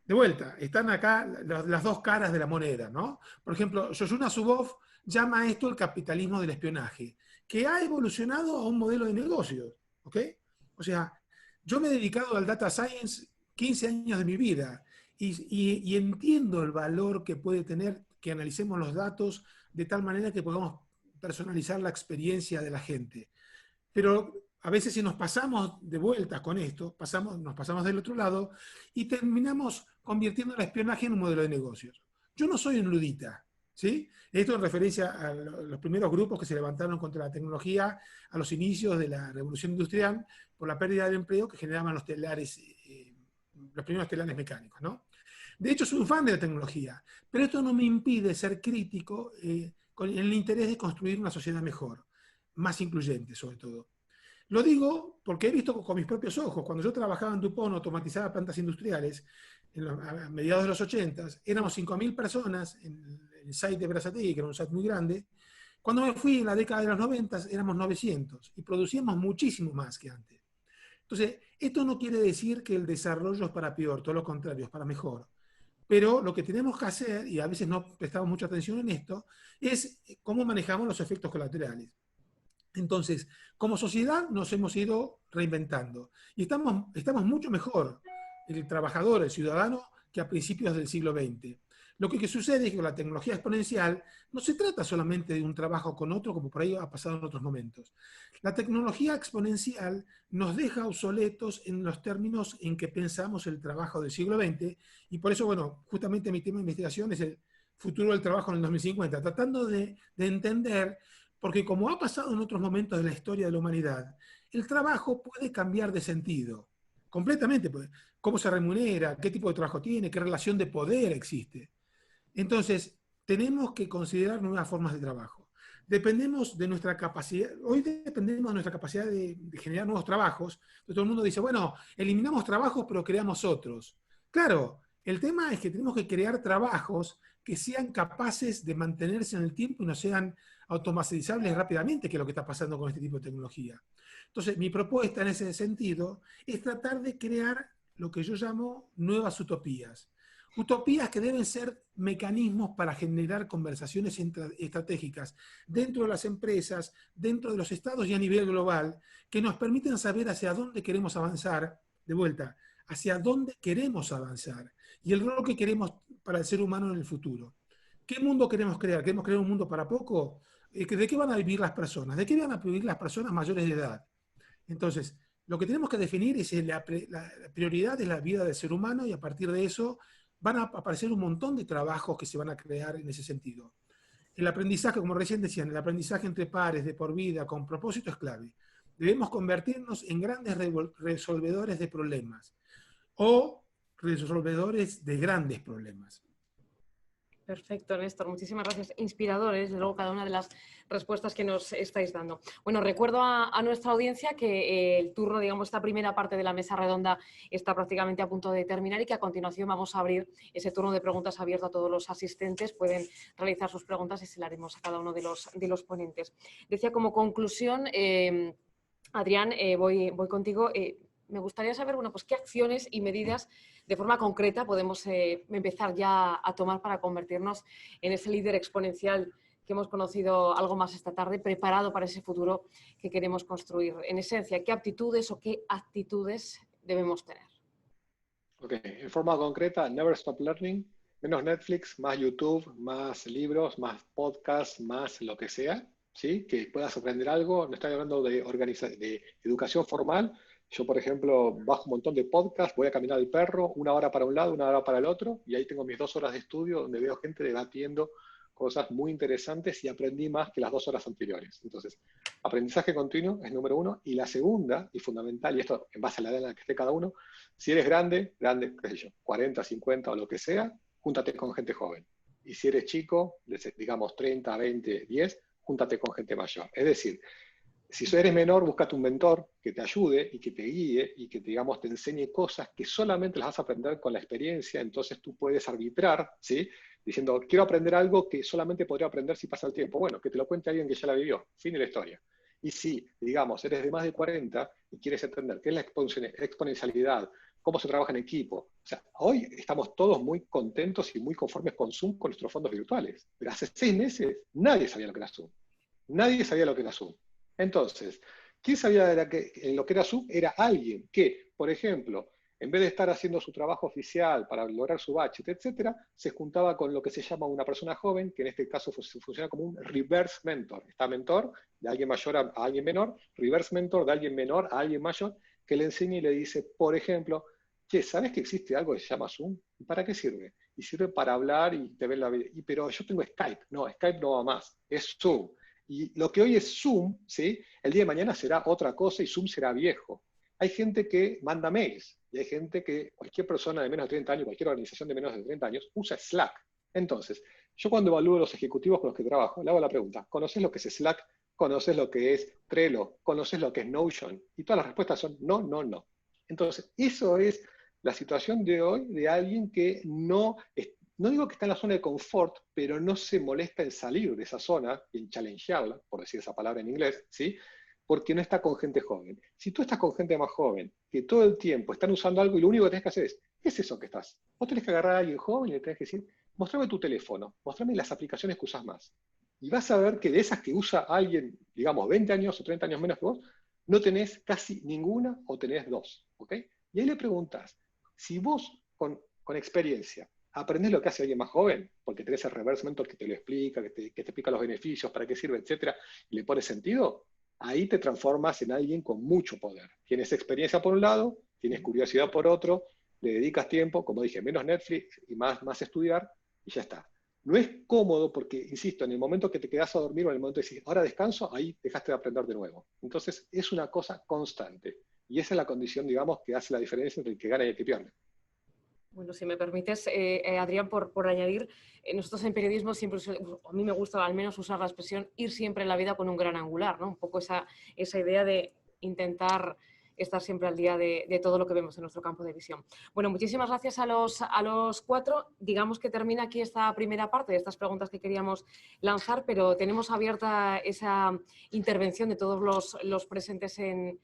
de vuelta, están acá las dos caras de la moneda, ¿no? Por ejemplo, Yoshuna Zuboff llama a esto el capitalismo del espionaje, que ha evolucionado a un modelo de negocios, ¿ok? O sea, yo me he dedicado al data science 15 años de mi vida y entiendo el valor que puede tener que analicemos los datos de tal manera que podamos personalizar la experiencia de la gente. Pero a veces si nos pasamos de vuelta con esto, nos pasamos del otro lado y terminamos convirtiendo el espionaje en un modelo de negocios. Yo no soy un ludita, ¿sí? Esto en referencia a los primeros grupos que se levantaron contra la tecnología a los inicios de la revolución industrial por la pérdida de empleo que generaban los telares, los primeros telares mecánicos, ¿no? De hecho, soy un fan de la tecnología, pero esto no me impide ser crítico con el interés de construir una sociedad mejor, más incluyente sobre todo. Lo digo porque he visto con mis propios ojos, cuando yo trabajaba en DuPont, automatizaba plantas industriales, a mediados de los 80, éramos 5.000 personas en el site de Berazategui, que era un site muy grande. Cuando me fui en la década de los 90, éramos 900 y producíamos muchísimo más que antes. Entonces, esto no quiere decir que el desarrollo es para peor, todo lo contrario, es para mejor. Pero lo que tenemos que hacer, y a veces no prestamos mucha atención en esto, es cómo manejamos los efectos colaterales. Entonces, como sociedad nos hemos ido reinventando y estamos mucho mejor el trabajador, el ciudadano, que a principios del siglo XX. Lo que sucede es que con la tecnología exponencial no se trata solamente de un trabajo con otro, como por ahí ha pasado en otros momentos. La tecnología exponencial nos deja obsoletos en los términos en que pensamos el trabajo del siglo XX, y por eso, bueno, justamente mi tema de investigación es el futuro del trabajo en el 2050, tratando de entender, porque como ha pasado en otros momentos de la historia de la humanidad, el trabajo puede cambiar de sentido, completamente. Cómo se remunera, qué tipo de trabajo tiene, qué relación de poder existe. Entonces, tenemos que considerar nuevas formas de trabajo. Dependemos de nuestra capacidad, hoy dependemos de nuestra capacidad de generar nuevos trabajos. Todo el mundo dice, bueno, eliminamos trabajos pero creamos otros. Claro, el tema es que tenemos que crear trabajos que sean capaces de mantenerse en el tiempo y no sean automatizables rápidamente, que es lo que está pasando con este tipo de tecnología. Entonces, mi propuesta en ese sentido es tratar de crear lo que yo llamo nuevas utopías. Utopías que deben ser mecanismos para generar conversaciones estratégicas dentro de las empresas, dentro de los estados y a nivel global, que nos permiten saber hacia dónde queremos avanzar, de vuelta, hacia dónde queremos avanzar y el rol que queremos para el ser humano en el futuro. ¿Qué mundo queremos crear? ¿Queremos crear un mundo para poco? ¿De qué van a vivir las personas? ¿De qué van a vivir las personas mayores de edad? Entonces, lo que tenemos que definir es la prioridad de la vida del ser humano, y a partir de eso van a aparecer un montón de trabajos que se van a crear en ese sentido. El aprendizaje, como recién decían, el aprendizaje entre pares, de por vida, con propósito, es clave. Debemos convertirnos en grandes resolvedores de problemas o resolvedores de grandes problemas. Perfecto, Néstor. Muchísimas gracias. Inspiradores, desde luego, cada una de las respuestas que nos estáis dando. Bueno, recuerdo a nuestra audiencia que el turno, digamos, esta primera parte de la mesa redonda está prácticamente a punto de terminar y que a continuación vamos a abrir ese turno de preguntas abierto a todos los asistentes. Pueden realizar sus preguntas y se las haremos a cada uno de los ponentes. Decía como conclusión, Adrián, voy contigo. Me gustaría saber, bueno, pues qué acciones y medidas de forma concreta podemos empezar ya a tomar para convertirnos en ese líder exponencial que hemos conocido algo más esta tarde, preparado para ese futuro que queremos construir. En esencia, ¿qué aptitudes o qué actitudes debemos tener? Ok, en forma concreta, never stop learning, menos Netflix, más YouTube, más libros, más podcasts, más lo que sea, ¿sí? Que puedas aprender algo. No estoy hablando de educación formal. Yo, por ejemplo, bajo un montón de podcasts, voy a caminar al perro, 1 hora para un lado, 1 hora para el otro, y ahí tengo mis 2 horas de estudio donde veo gente debatiendo cosas muy interesantes y aprendí más que las 2 horas anteriores. Entonces, aprendizaje continuo es número 1. Y la segunda, y fundamental, y esto en base a la edad en la que esté cada uno, si eres grande, qué sé yo, 40, 50 o lo que sea, júntate con gente joven. Y si eres chico, digamos 30, 20, 10, júntate con gente mayor. Es decir, si eres menor, búscate un mentor que te ayude y que te guíe y que, digamos, te enseñe cosas que solamente las vas a aprender con la experiencia. Entonces tú puedes arbitrar, ¿sí? Diciendo, quiero aprender algo que solamente podría aprender si pasa el tiempo. Bueno, que te lo cuente alguien que ya la vivió. Fin de la historia. Y si, digamos, eres de más de 40 y quieres entender qué es la exponencialidad, cómo se trabaja en equipo. O sea, hoy estamos todos muy contentos y muy conformes con Zoom, con nuestros fondos virtuales. Pero hace 6 meses nadie sabía lo que era Zoom. Nadie sabía lo que era Zoom. Entonces, ¿quién sabía lo que era Zoom? Era alguien que, por ejemplo, en vez de estar haciendo su trabajo oficial para lograr su budget, etcétera, se juntaba con lo que se llama una persona joven, que en este caso funciona como un reverse mentor. Está mentor de alguien mayor a alguien menor, reverse mentor de alguien menor a alguien mayor, que le enseña y le dice, por ejemplo, che, ¿sabes que existe algo que se llama Zoom? ¿Y para qué sirve? Y sirve para hablar y te ven la vida. Pero yo tengo Skype. No, Skype no va más. Es Zoom. Y lo que hoy es Zoom, ¿sí? El día de mañana será otra cosa y Zoom será viejo. Hay gente que manda mails y hay gente que, cualquier persona de menos de 30 años, cualquier organización de menos de 30 años, usa Slack. Entonces, yo cuando evalúo a los ejecutivos con los que trabajo, le hago la pregunta, ¿conoces lo que es Slack? ¿Conoces lo que es Trello? ¿Conoces lo que es Notion? Y todas las respuestas son no, no, no. Entonces, eso es la situación de hoy de alguien que no digo que está en la zona de confort, pero no se molesta en salir de esa zona y en challengearla, por decir esa palabra en inglés, ¿sí? Porque no está con gente joven. Si tú estás con gente más joven, que todo el tiempo están usando algo y lo único que tienes que hacer es, ¿qué es eso que estás? Vos tenés que agarrar a alguien joven y le tenés que decir, mostrame tu teléfono, mostrame las aplicaciones que usas más. Y vas a ver que de esas que usa alguien, digamos, 20 años o 30 años menos que vos, no tenés casi ninguna o tenés 2, ¿ok? Y ahí le preguntás, si vos con experiencia aprendés lo que hace alguien más joven, porque tenés el reverse mentor que te lo explica, que te explica los beneficios, para qué sirve, etcétera, y le pones sentido, ahí te transformas en alguien con mucho poder. Tienes experiencia por un lado, tienes curiosidad por otro, le dedicas tiempo, como dije, menos Netflix y más estudiar, y ya está. No es cómodo porque, insisto, en el momento que te quedas a dormir o en el momento que decís, ahora descanso, ahí dejaste de aprender de nuevo. Entonces, es una cosa constante. Y esa es la condición, digamos, que hace la diferencia entre el que gana y el que pierde. Bueno, si me permites, Adrián, por añadir, nosotros en periodismo siempre, a mí me gusta al menos usar la expresión ir siempre en la vida con un gran angular, ¿no? Un poco esa idea de intentar estar siempre al día de todo lo que vemos en nuestro campo de visión. Bueno, muchísimas gracias a los cuatro. Digamos que termina aquí esta primera parte de estas preguntas que queríamos lanzar, pero tenemos abierta esa intervención de todos los presentes entre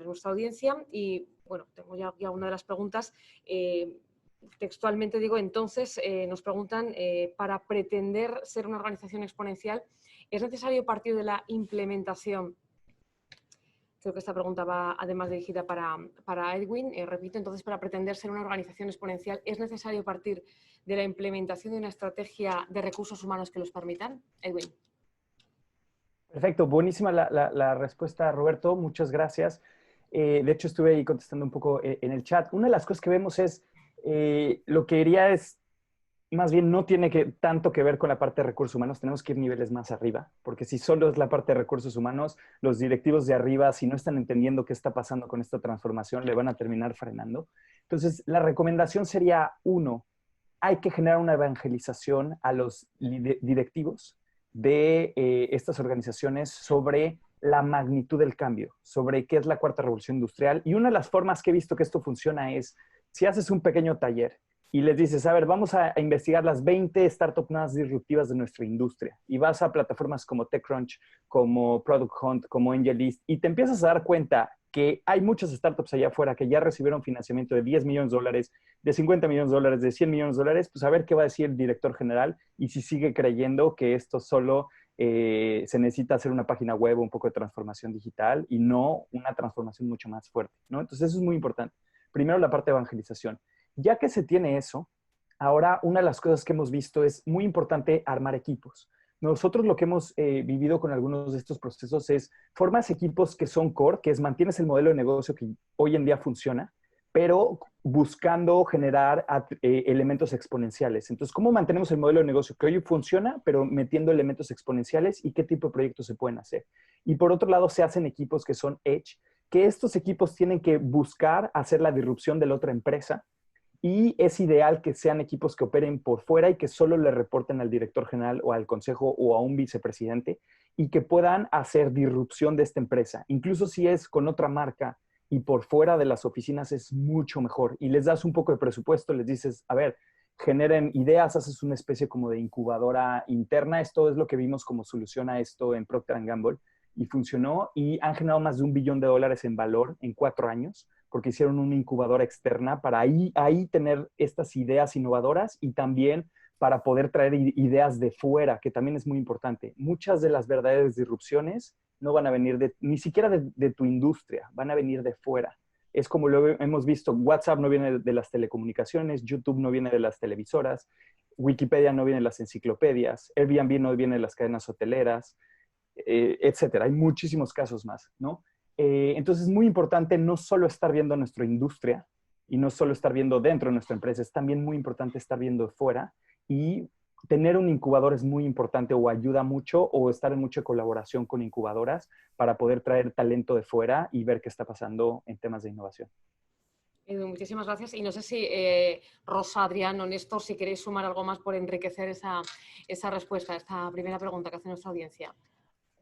nuestra audiencia y bueno, tengo ya una de las preguntas. Textualmente digo, entonces nos preguntan, para pretender ser una organización exponencial, ¿es necesario partir de la implementación? Creo que esta pregunta va además dirigida para Edwin. Repito, entonces, para pretender ser una organización exponencial, ¿es necesario partir de la implementación de una estrategia de recursos humanos que los permitan? Edwin. Perfecto, buenísima la respuesta, Roberto. Muchas gracias. De hecho, estuve ahí contestando un poco en el chat. Una de las cosas que vemos es, lo que diría es, más bien no tiene tanto que ver con la parte de recursos humanos, tenemos que ir niveles más arriba, porque si solo es la parte de recursos humanos, los directivos de arriba, si no están entendiendo qué está pasando con esta transformación, le van a terminar frenando. Entonces, la recomendación sería, uno, hay que generar una evangelización a los directivos de estas organizaciones sobre la magnitud del cambio, sobre qué es la cuarta revolución industrial. Y una de las formas que he visto que esto funciona es, si haces un pequeño taller y les dices, a ver, vamos a investigar las 20 startups más disruptivas de nuestra industria, y vas a plataformas como TechCrunch, como Product Hunt, como AngelList, y te empiezas a dar cuenta que hay muchas startups allá afuera que ya recibieron financiamiento de $10 millones, de $50 millones, de $100 millones, pues a ver qué va a decir el director general y si sigue creyendo que esto solo se necesita hacer una página web o un poco de transformación digital y no una transformación mucho más fuerte, ¿no? Entonces eso es muy importante. Primero la parte de evangelización. Ya que se tiene eso, ahora una de las cosas que hemos visto es muy importante armar equipos. Nosotros lo que hemos vivido con algunos de estos procesos es formas equipos que son core, que es mantienes el modelo de negocio que hoy en día funciona, pero buscando generar elementos exponenciales. Entonces, ¿cómo mantenemos el modelo de negocio que hoy funciona, pero metiendo elementos exponenciales y qué tipo de proyectos se pueden hacer? Y por otro lado, se hacen equipos que son edge, que estos equipos tienen que buscar hacer la disrupción de la otra empresa, y es ideal que sean equipos que operen por fuera y que solo le reporten al director general o al consejo o a un vicepresidente y que puedan hacer disrupción de esta empresa. Incluso si es con otra marca y por fuera de las oficinas es mucho mejor. Y les das un poco de presupuesto, les dices, a ver, generen ideas, haces una especie como de incubadora interna. Esto es lo que vimos como solución a esto en Procter & Gamble y funcionó y han generado más de $1 billón en valor en 4 años porque hicieron una incubadora externa para ahí tener estas ideas innovadoras y también para poder traer ideas de fuera, que también es muy importante. Muchas de las verdaderas disrupciones no van a venir ni siquiera de tu industria, van a venir de fuera. Es como lo hemos visto, WhatsApp no viene de las telecomunicaciones, YouTube no viene de las televisoras, Wikipedia no viene de las enciclopedias, Airbnb no viene de las cadenas hoteleras, etcétera. Hay muchísimos casos más, ¿no? Entonces es muy importante no solo estar viendo nuestra industria y no solo estar viendo dentro de nuestra empresa, es también muy importante estar viendo fuera y tener un incubador es muy importante o ayuda mucho o estar en mucha colaboración con incubadoras para poder traer talento de fuera y ver qué está pasando en temas de innovación. Edu, muchísimas gracias. Y no sé si Rosa, Adrián o Néstor, si queréis sumar algo más por enriquecer esa respuesta, esta primera pregunta que hace nuestra audiencia.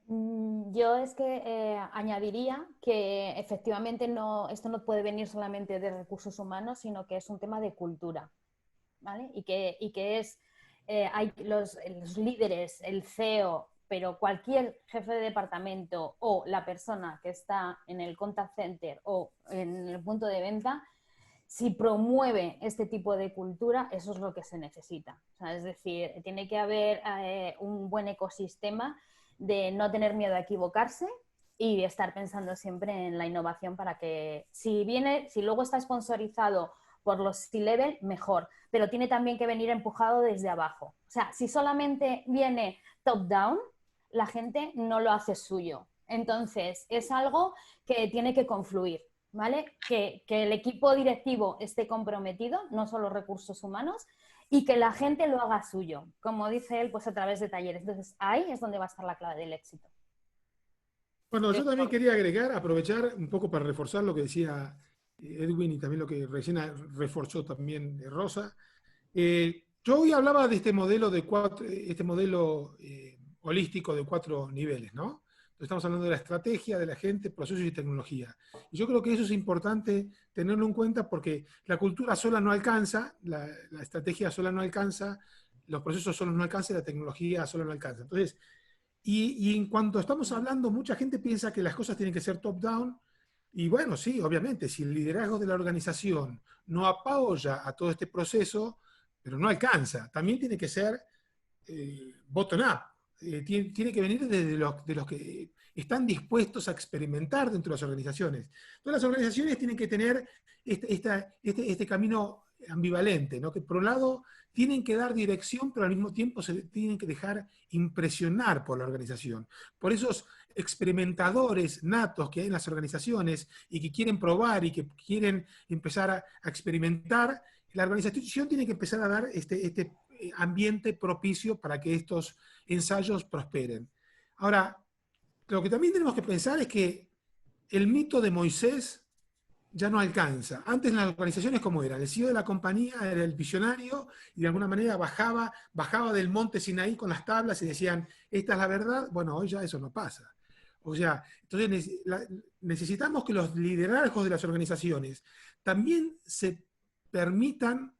Yo es que añadiría que efectivamente esto no puede venir solamente de recursos humanos, sino que es un tema de cultura, ¿vale? Y que es, hay los líderes, el CEO, pero cualquier jefe de departamento o la persona que está en el contact center o en el punto de venta, si promueve este tipo de cultura, eso es lo que se necesita. O sea, es decir, tiene que haber un buen ecosistema de no tener miedo a equivocarse y de estar pensando siempre en la innovación para que si luego está sponsorizado por los C-level, mejor, pero tiene también que venir empujado desde abajo. O sea, si solamente viene top-down, la gente no lo hace suyo. Entonces, es algo que tiene que confluir, ¿vale? Que el equipo directivo esté comprometido, no solo recursos humanos, y que la gente lo haga suyo, como dice él, pues a través de talleres. Entonces, ahí es donde va a estar la clave del éxito. Bueno, yo también quería agregar, aprovechar un poco para reforzar lo que decía Edwin y también lo que recién reforzó también Rosa. Yo hoy hablaba de este modelo holístico de 4 niveles, ¿no? Entonces estamos hablando de la estrategia, de la gente, procesos y tecnología. Y yo creo que eso es importante tenerlo en cuenta porque la cultura sola no alcanza, la estrategia sola no alcanza, los procesos solos no alcanzan, la tecnología sola no alcanza. Entonces, y en cuanto estamos hablando, mucha gente piensa que las cosas tienen que ser top-down. Y bueno, sí, obviamente, si el liderazgo de la organización no apoya a todo este proceso, pero no alcanza, también tiene que ser bottom-up. Tiene que venir de los que están dispuestos a experimentar dentro de las organizaciones. Todas las organizaciones tienen que tener este camino ambivalente, ¿no? Que por un lado tienen que dar dirección, pero al mismo tiempo se tienen que dejar impresionar por la organización. Por esos experimentadores natos que hay en las organizaciones y que quieren probar y que quieren empezar a experimentar, la organización tiene que empezar a dar este ambiente propicio para que estos ensayos prosperen. Ahora, lo que también tenemos que pensar es que el mito de Moisés ya no alcanza. Antes en las organizaciones, ¿cómo era? El CEO de la compañía era el visionario y de alguna manera bajaba del monte Sinaí con las tablas y decían, esta es la verdad. Bueno, hoy ya eso no pasa. O sea, entonces necesitamos que los liderazgos de las organizaciones también se permitan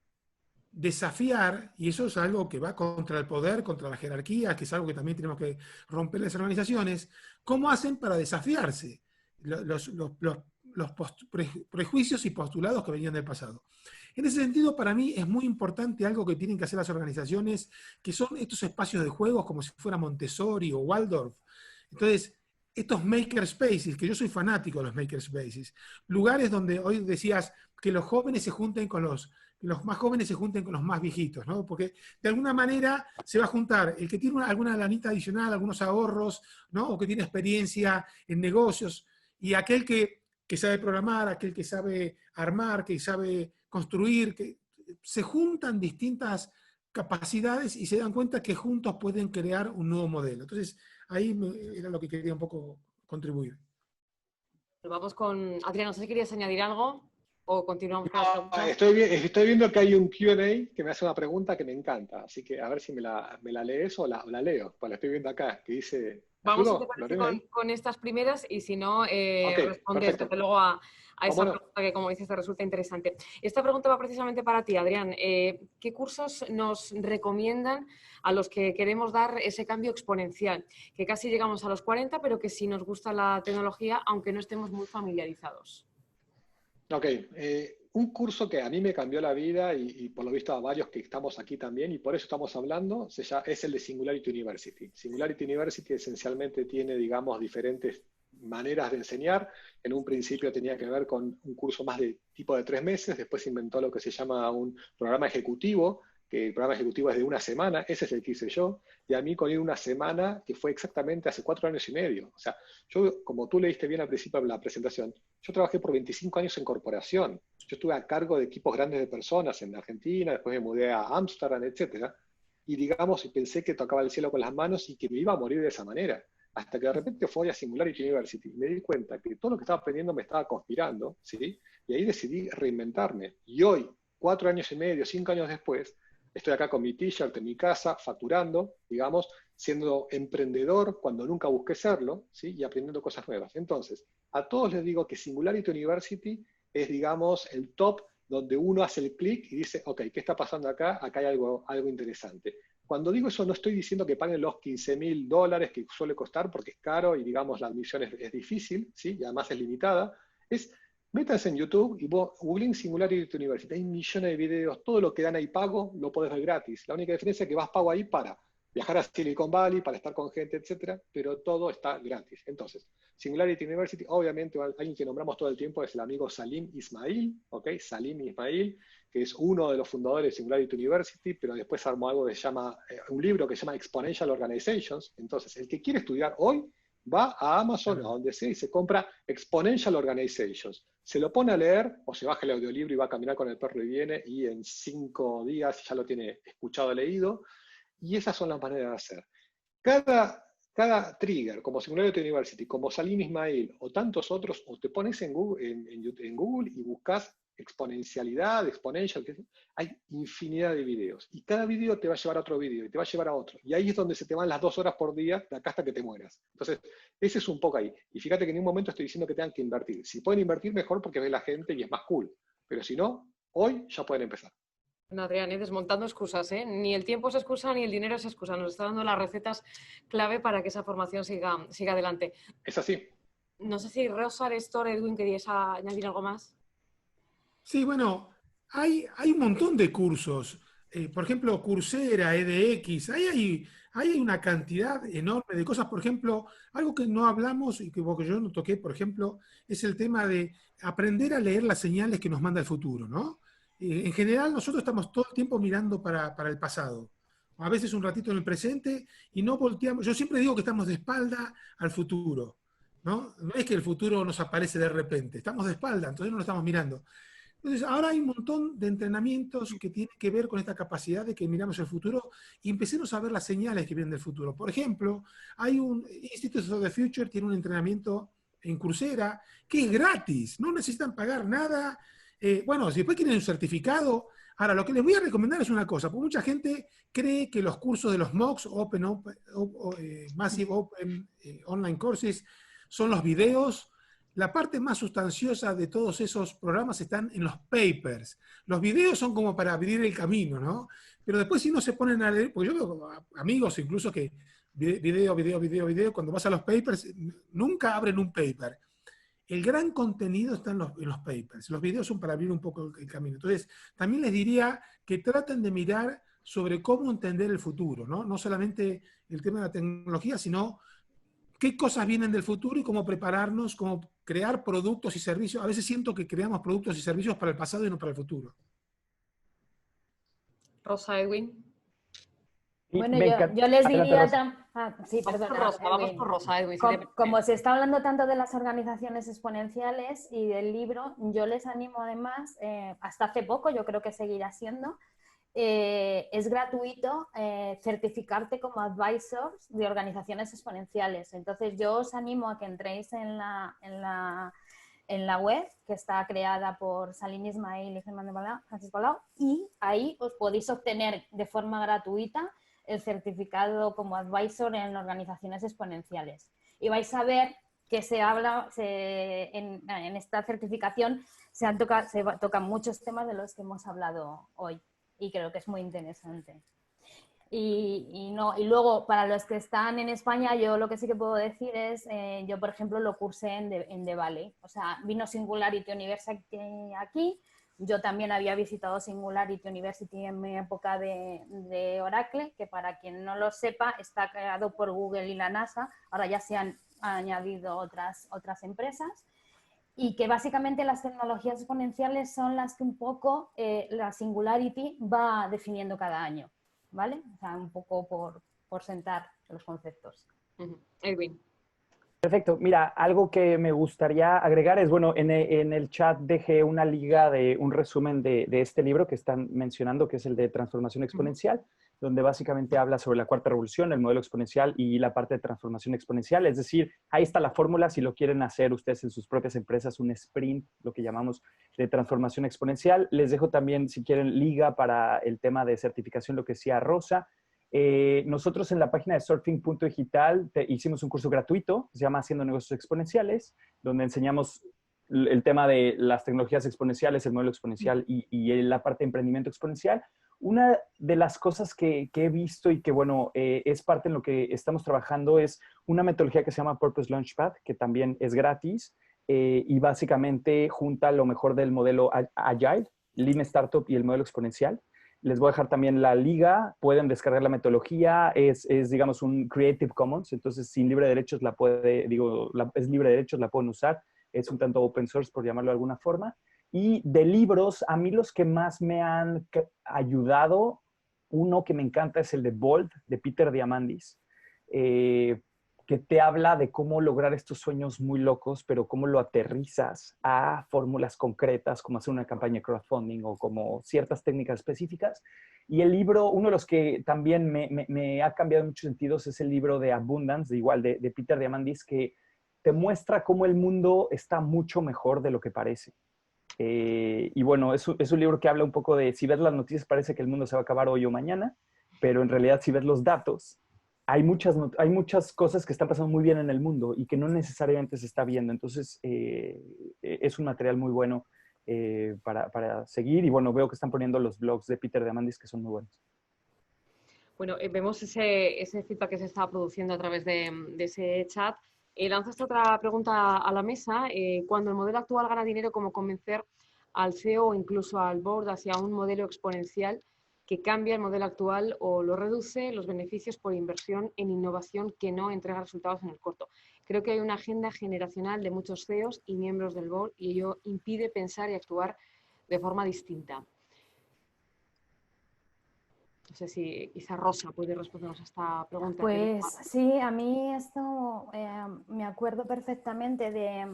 desafiar, y eso es algo que va contra el poder, contra la jerarquía, que es algo que también tenemos que romper las organizaciones. ¿Cómo hacen para desafiarse los prejuicios y postulados que venían del pasado? En ese sentido, para mí es muy importante algo que tienen que hacer las organizaciones, que son estos espacios de juegos como si fuera Montessori o Waldorf. Entonces, estos makerspaces, que yo soy fanático de los makerspaces, lugares donde hoy decías que los jóvenes se junten con los más jóvenes se junten con los más viejitos, ¿no? Porque de alguna manera se va a juntar el que tiene alguna lanita adicional, algunos ahorros, ¿no? O que tiene experiencia en negocios, y aquel que sabe programar, aquel que sabe armar, que sabe construir, que se juntan distintas capacidades y se dan cuenta que juntos pueden crear un nuevo modelo. Entonces, ahí era lo que quería un poco contribuir. Vamos con Adrián, no sé si querías añadir algo o continuamos con no, estoy viendo que hay un Q&A que me hace una pregunta que me encanta, así que a ver si me la lees o la leo, pues la estoy viendo acá, que dice... Vamos a empezar con estas primeras y si no, respondes desde luego a esa pregunta que, como dices, te resulta interesante. Esta pregunta va precisamente para ti, Adrián. ¿Qué cursos nos recomiendan a los que queremos dar ese cambio exponencial? Que casi llegamos a los 40, pero que sí nos gusta la tecnología, aunque no estemos muy familiarizados. Ok, un curso que a mí me cambió la vida y por lo visto a varios que estamos aquí también, y por eso estamos hablando, es el de Singularity University. Singularity University esencialmente tiene, digamos, diferentes maneras de enseñar. En un principio tenía que ver con un curso más de tipo de 3 meses, después se inventó lo que se llama un programa ejecutivo, que el programa ejecutivo es de 1 semana, ese es el que hice yo, y a mí con ir 1 semana, que fue exactamente hace 4 años y medio. O sea, yo, como tú leíste bien al principio de la presentación, yo trabajé por 25 años en corporación. Yo estuve a cargo de equipos grandes de personas en Argentina, después me mudé a Ámsterdam, etcétera, y digamos, pensé que tocaba el cielo con las manos y que me iba a morir de esa manera. Hasta que de repente fui a Singularity University y me di cuenta que todo lo que estaba aprendiendo me estaba conspirando, ¿sí? Y ahí decidí reinventarme. Y hoy, 4 años y medio, 5 años después, estoy acá con mi t-shirt en mi casa, facturando, digamos, siendo emprendedor cuando nunca busqué serlo, ¿sí? Y aprendiendo cosas nuevas. Entonces, a todos les digo que Singularity University es, digamos, el top donde uno hace el clic y dice, ok, ¿qué está pasando acá? Acá hay algo interesante. Cuando digo eso, no estoy diciendo que paguen los $15.000 que suele costar, porque es caro y, digamos, la admisión es difícil, ¿sí? Y además es limitada. Métanse en YouTube y googleen Singularity University. Hay millones de videos, todo lo que dan ahí pago lo podés ver gratis. La única diferencia es que vas pago ahí para viajar a Silicon Valley para estar con gente, etcétera, pero todo está gratis. Entonces, Singularity University, obviamente, alguien que nombramos todo el tiempo es el amigo Salim Ismail, ¿ok? Salim Ismail, que es uno de los fundadores de Singularity University, pero después armó algo que se llama, un libro que se llama Exponential Organizations. Entonces, el que quiere estudiar hoy va a Amazon, a donde sea, y se compra Exponential Organizations. Se lo pone a leer, o se baja el audiolibro y va a caminar con el perro y viene, y en 5 días ya lo tiene escuchado, leído. Y esas son las maneras de hacer. Cada trigger, como Singularity University, como Salim Ismail o tantos otros, o te pones en Google y buscas exponencialidad, exponential, hay infinidad de videos. Y cada video te va a llevar a otro video y te va a llevar a otro. Y ahí es donde se te van las 2 horas por día de acá hasta que te mueras. Entonces, ese es un poco ahí. Y fíjate que en un momento estoy diciendo que tengan que invertir. Si pueden invertir, mejor porque ve la gente y es más cool. Pero si no, hoy ya pueden empezar. Adrián, desmontando excusas, ¿eh? Ni el tiempo es excusa ni el dinero es excusa. Nos está dando las recetas clave para que esa formación siga adelante. Es así. No sé si Rosa, Néstor, Edwin, ¿queríais añadir algo más? Sí, bueno, hay un montón de cursos. Por ejemplo, Coursera, edX, hay una cantidad enorme de cosas. Por ejemplo, algo que no hablamos y que yo no toqué, por ejemplo, es el tema de aprender a leer las señales que nos manda el futuro, ¿no? En general, nosotros estamos todo el tiempo mirando para el pasado. A veces un ratito en el presente y no volteamos. Yo siempre digo que estamos de espalda al futuro, ¿no? No es que el futuro nos aparece de repente, estamos de espalda, entonces no lo estamos mirando. Entonces, ahora hay un montón de entrenamientos que tienen que ver con esta capacidad de que miramos el futuro y empecemos a ver las señales que vienen del futuro. Por ejemplo, hay un Institute of the Future, tiene un entrenamiento en Coursera que es gratis, no necesitan pagar nada. Bueno, si después quieren un certificado. Ahora, lo que les voy a recomendar es una cosa, porque mucha gente cree que los cursos de los MOOCs, Massive Open Online Courses, son los videos. La parte más sustanciosa de todos esos programas están en los papers. Los videos son como para abrir el camino, ¿no? Pero después si no se ponen a leer, porque yo veo amigos incluso que video, cuando vas a los papers, nunca abren un paper. El gran contenido está en los papers. Los videos son para abrir un poco el camino. Entonces, también les diría que traten de mirar sobre cómo entender el futuro, ¿no? No solamente el tema de la tecnología, sino qué cosas vienen del futuro y cómo prepararnos, cómo crear productos y servicios. A veces siento que creamos productos y servicios para el pasado y no para el futuro. Rosa, Edwin. Bueno, yo les diría... sí, perdona. Vamos por Rosa, Edwin. Como se está hablando tanto de las organizaciones exponenciales y del libro, yo les animo además, hasta hace poco, yo creo que seguirá siendo, es gratuito certificarte como advisors de organizaciones exponenciales. Entonces yo os animo a que entréis en la web que está creada por Salim Ismail y Francisco Palau, y ahí os podéis obtener de forma gratuita el certificado como advisor en organizaciones exponenciales. Y vais a ver que en esta certificación se tocan muchos temas de los que hemos hablado hoy. Y creo que es muy interesante. Y luego, para los que están en España, yo lo que sí que puedo decir es, yo por ejemplo lo cursé en The Valley. O sea, vino Singularity University aquí. Yo también había visitado Singularity University en mi época de Oracle, que para quien no lo sepa, está creado por Google y la NASA. Ahora ya se han añadido otras empresas. Y que básicamente las tecnologías exponenciales son las que un poco la Singularity va definiendo cada año, ¿vale? O sea, un poco por sentar los conceptos. Edwin. Perfecto. Mira, algo que me gustaría agregar es, bueno, en el chat dejé una liga de un resumen de este libro que están mencionando, que es el de Transformación Exponencial, donde básicamente habla sobre la cuarta revolución, el modelo exponencial y la parte de transformación exponencial. Es decir, ahí está la fórmula si lo quieren hacer ustedes en sus propias empresas, un sprint, lo que llamamos de transformación exponencial. Les dejo también, si quieren, liga para el tema de certificación, lo que decía Rosa. Nosotros en la página de surfing.digital hicimos un curso gratuito que se llama Haciendo Negocios Exponenciales, donde enseñamos el tema de las tecnologías exponenciales, el modelo exponencial y la parte de emprendimiento exponencial. Una de las cosas que he visto y que, bueno, es parte en lo que estamos trabajando es una metodología que se llama Purpose Launchpad, que también es gratis y básicamente junta lo mejor del modelo Agile, Lean Startup y el modelo exponencial. Les voy a dejar también la liga, pueden descargar la metodología, digamos, un Creative Commons, entonces sin libre de derechos es libre de derechos, la pueden usar, es un tanto open source, por llamarlo de alguna forma. Y de libros, a mí los que más me han ayudado, uno que me encanta es el de Bold, de Peter Diamandis, que te habla de cómo lograr estos sueños muy locos, pero cómo lo aterrizas a fórmulas concretas, como hacer una campaña de crowdfunding o como ciertas técnicas específicas. Y el libro, uno de los que también me ha cambiado en muchos sentidos, es el libro de Abundance, de Peter Diamandis, que te muestra cómo el mundo está mucho mejor de lo que parece. Y bueno, es un libro que habla un poco de, si ves las noticias parece que el mundo se va a acabar hoy o mañana, pero en realidad si ves los datos, hay muchas cosas que están pasando muy bien en el mundo y que no necesariamente se está viendo. Entonces, es un material muy bueno para seguir. Y bueno, veo que están poniendo los blogs de Peter Diamandis que son muy buenos. Bueno, vemos ese feedback que se está produciendo a través de ese chat. Lanzaste otra pregunta a la mesa. Cuando el modelo actual gana dinero, ¿cómo convencer al CEO o incluso al board hacia un modelo exponencial que cambia el modelo actual o lo reduce los beneficios por inversión en innovación que no entrega resultados en el corto? Creo que hay una agenda generacional de muchos CEOs y miembros del board y ello impide pensar y actuar de forma distinta. No sé si quizá Rosa puede respondernos a esta pregunta. Pues sí, a mí esto me acuerdo perfectamente de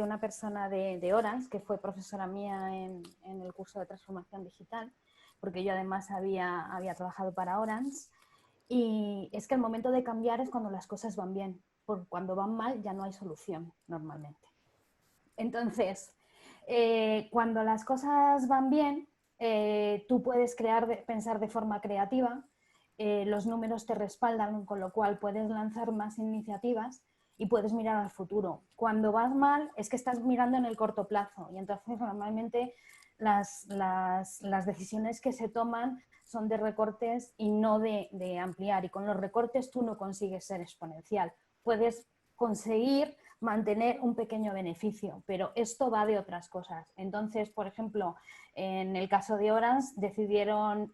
una persona de Orange, que fue profesora mía en el curso de transformación digital, porque yo además había trabajado para Orange, y es que el momento de cambiar es cuando las cosas van bien, porque cuando van mal ya no hay solución normalmente. Entonces, cuando las cosas van bien, tú puedes pensar de forma creativa, los números te respaldan, con lo cual puedes lanzar más iniciativas y puedes mirar al futuro. Cuando vas mal es que estás mirando en el corto plazo y entonces normalmente las decisiones que se toman son de recortes y no de ampliar, y con los recortes tú no consigues ser exponencial. Puedes conseguir mantener un pequeño beneficio, pero esto va de otras cosas. Entonces, por ejemplo, en el caso de Orange decidieron,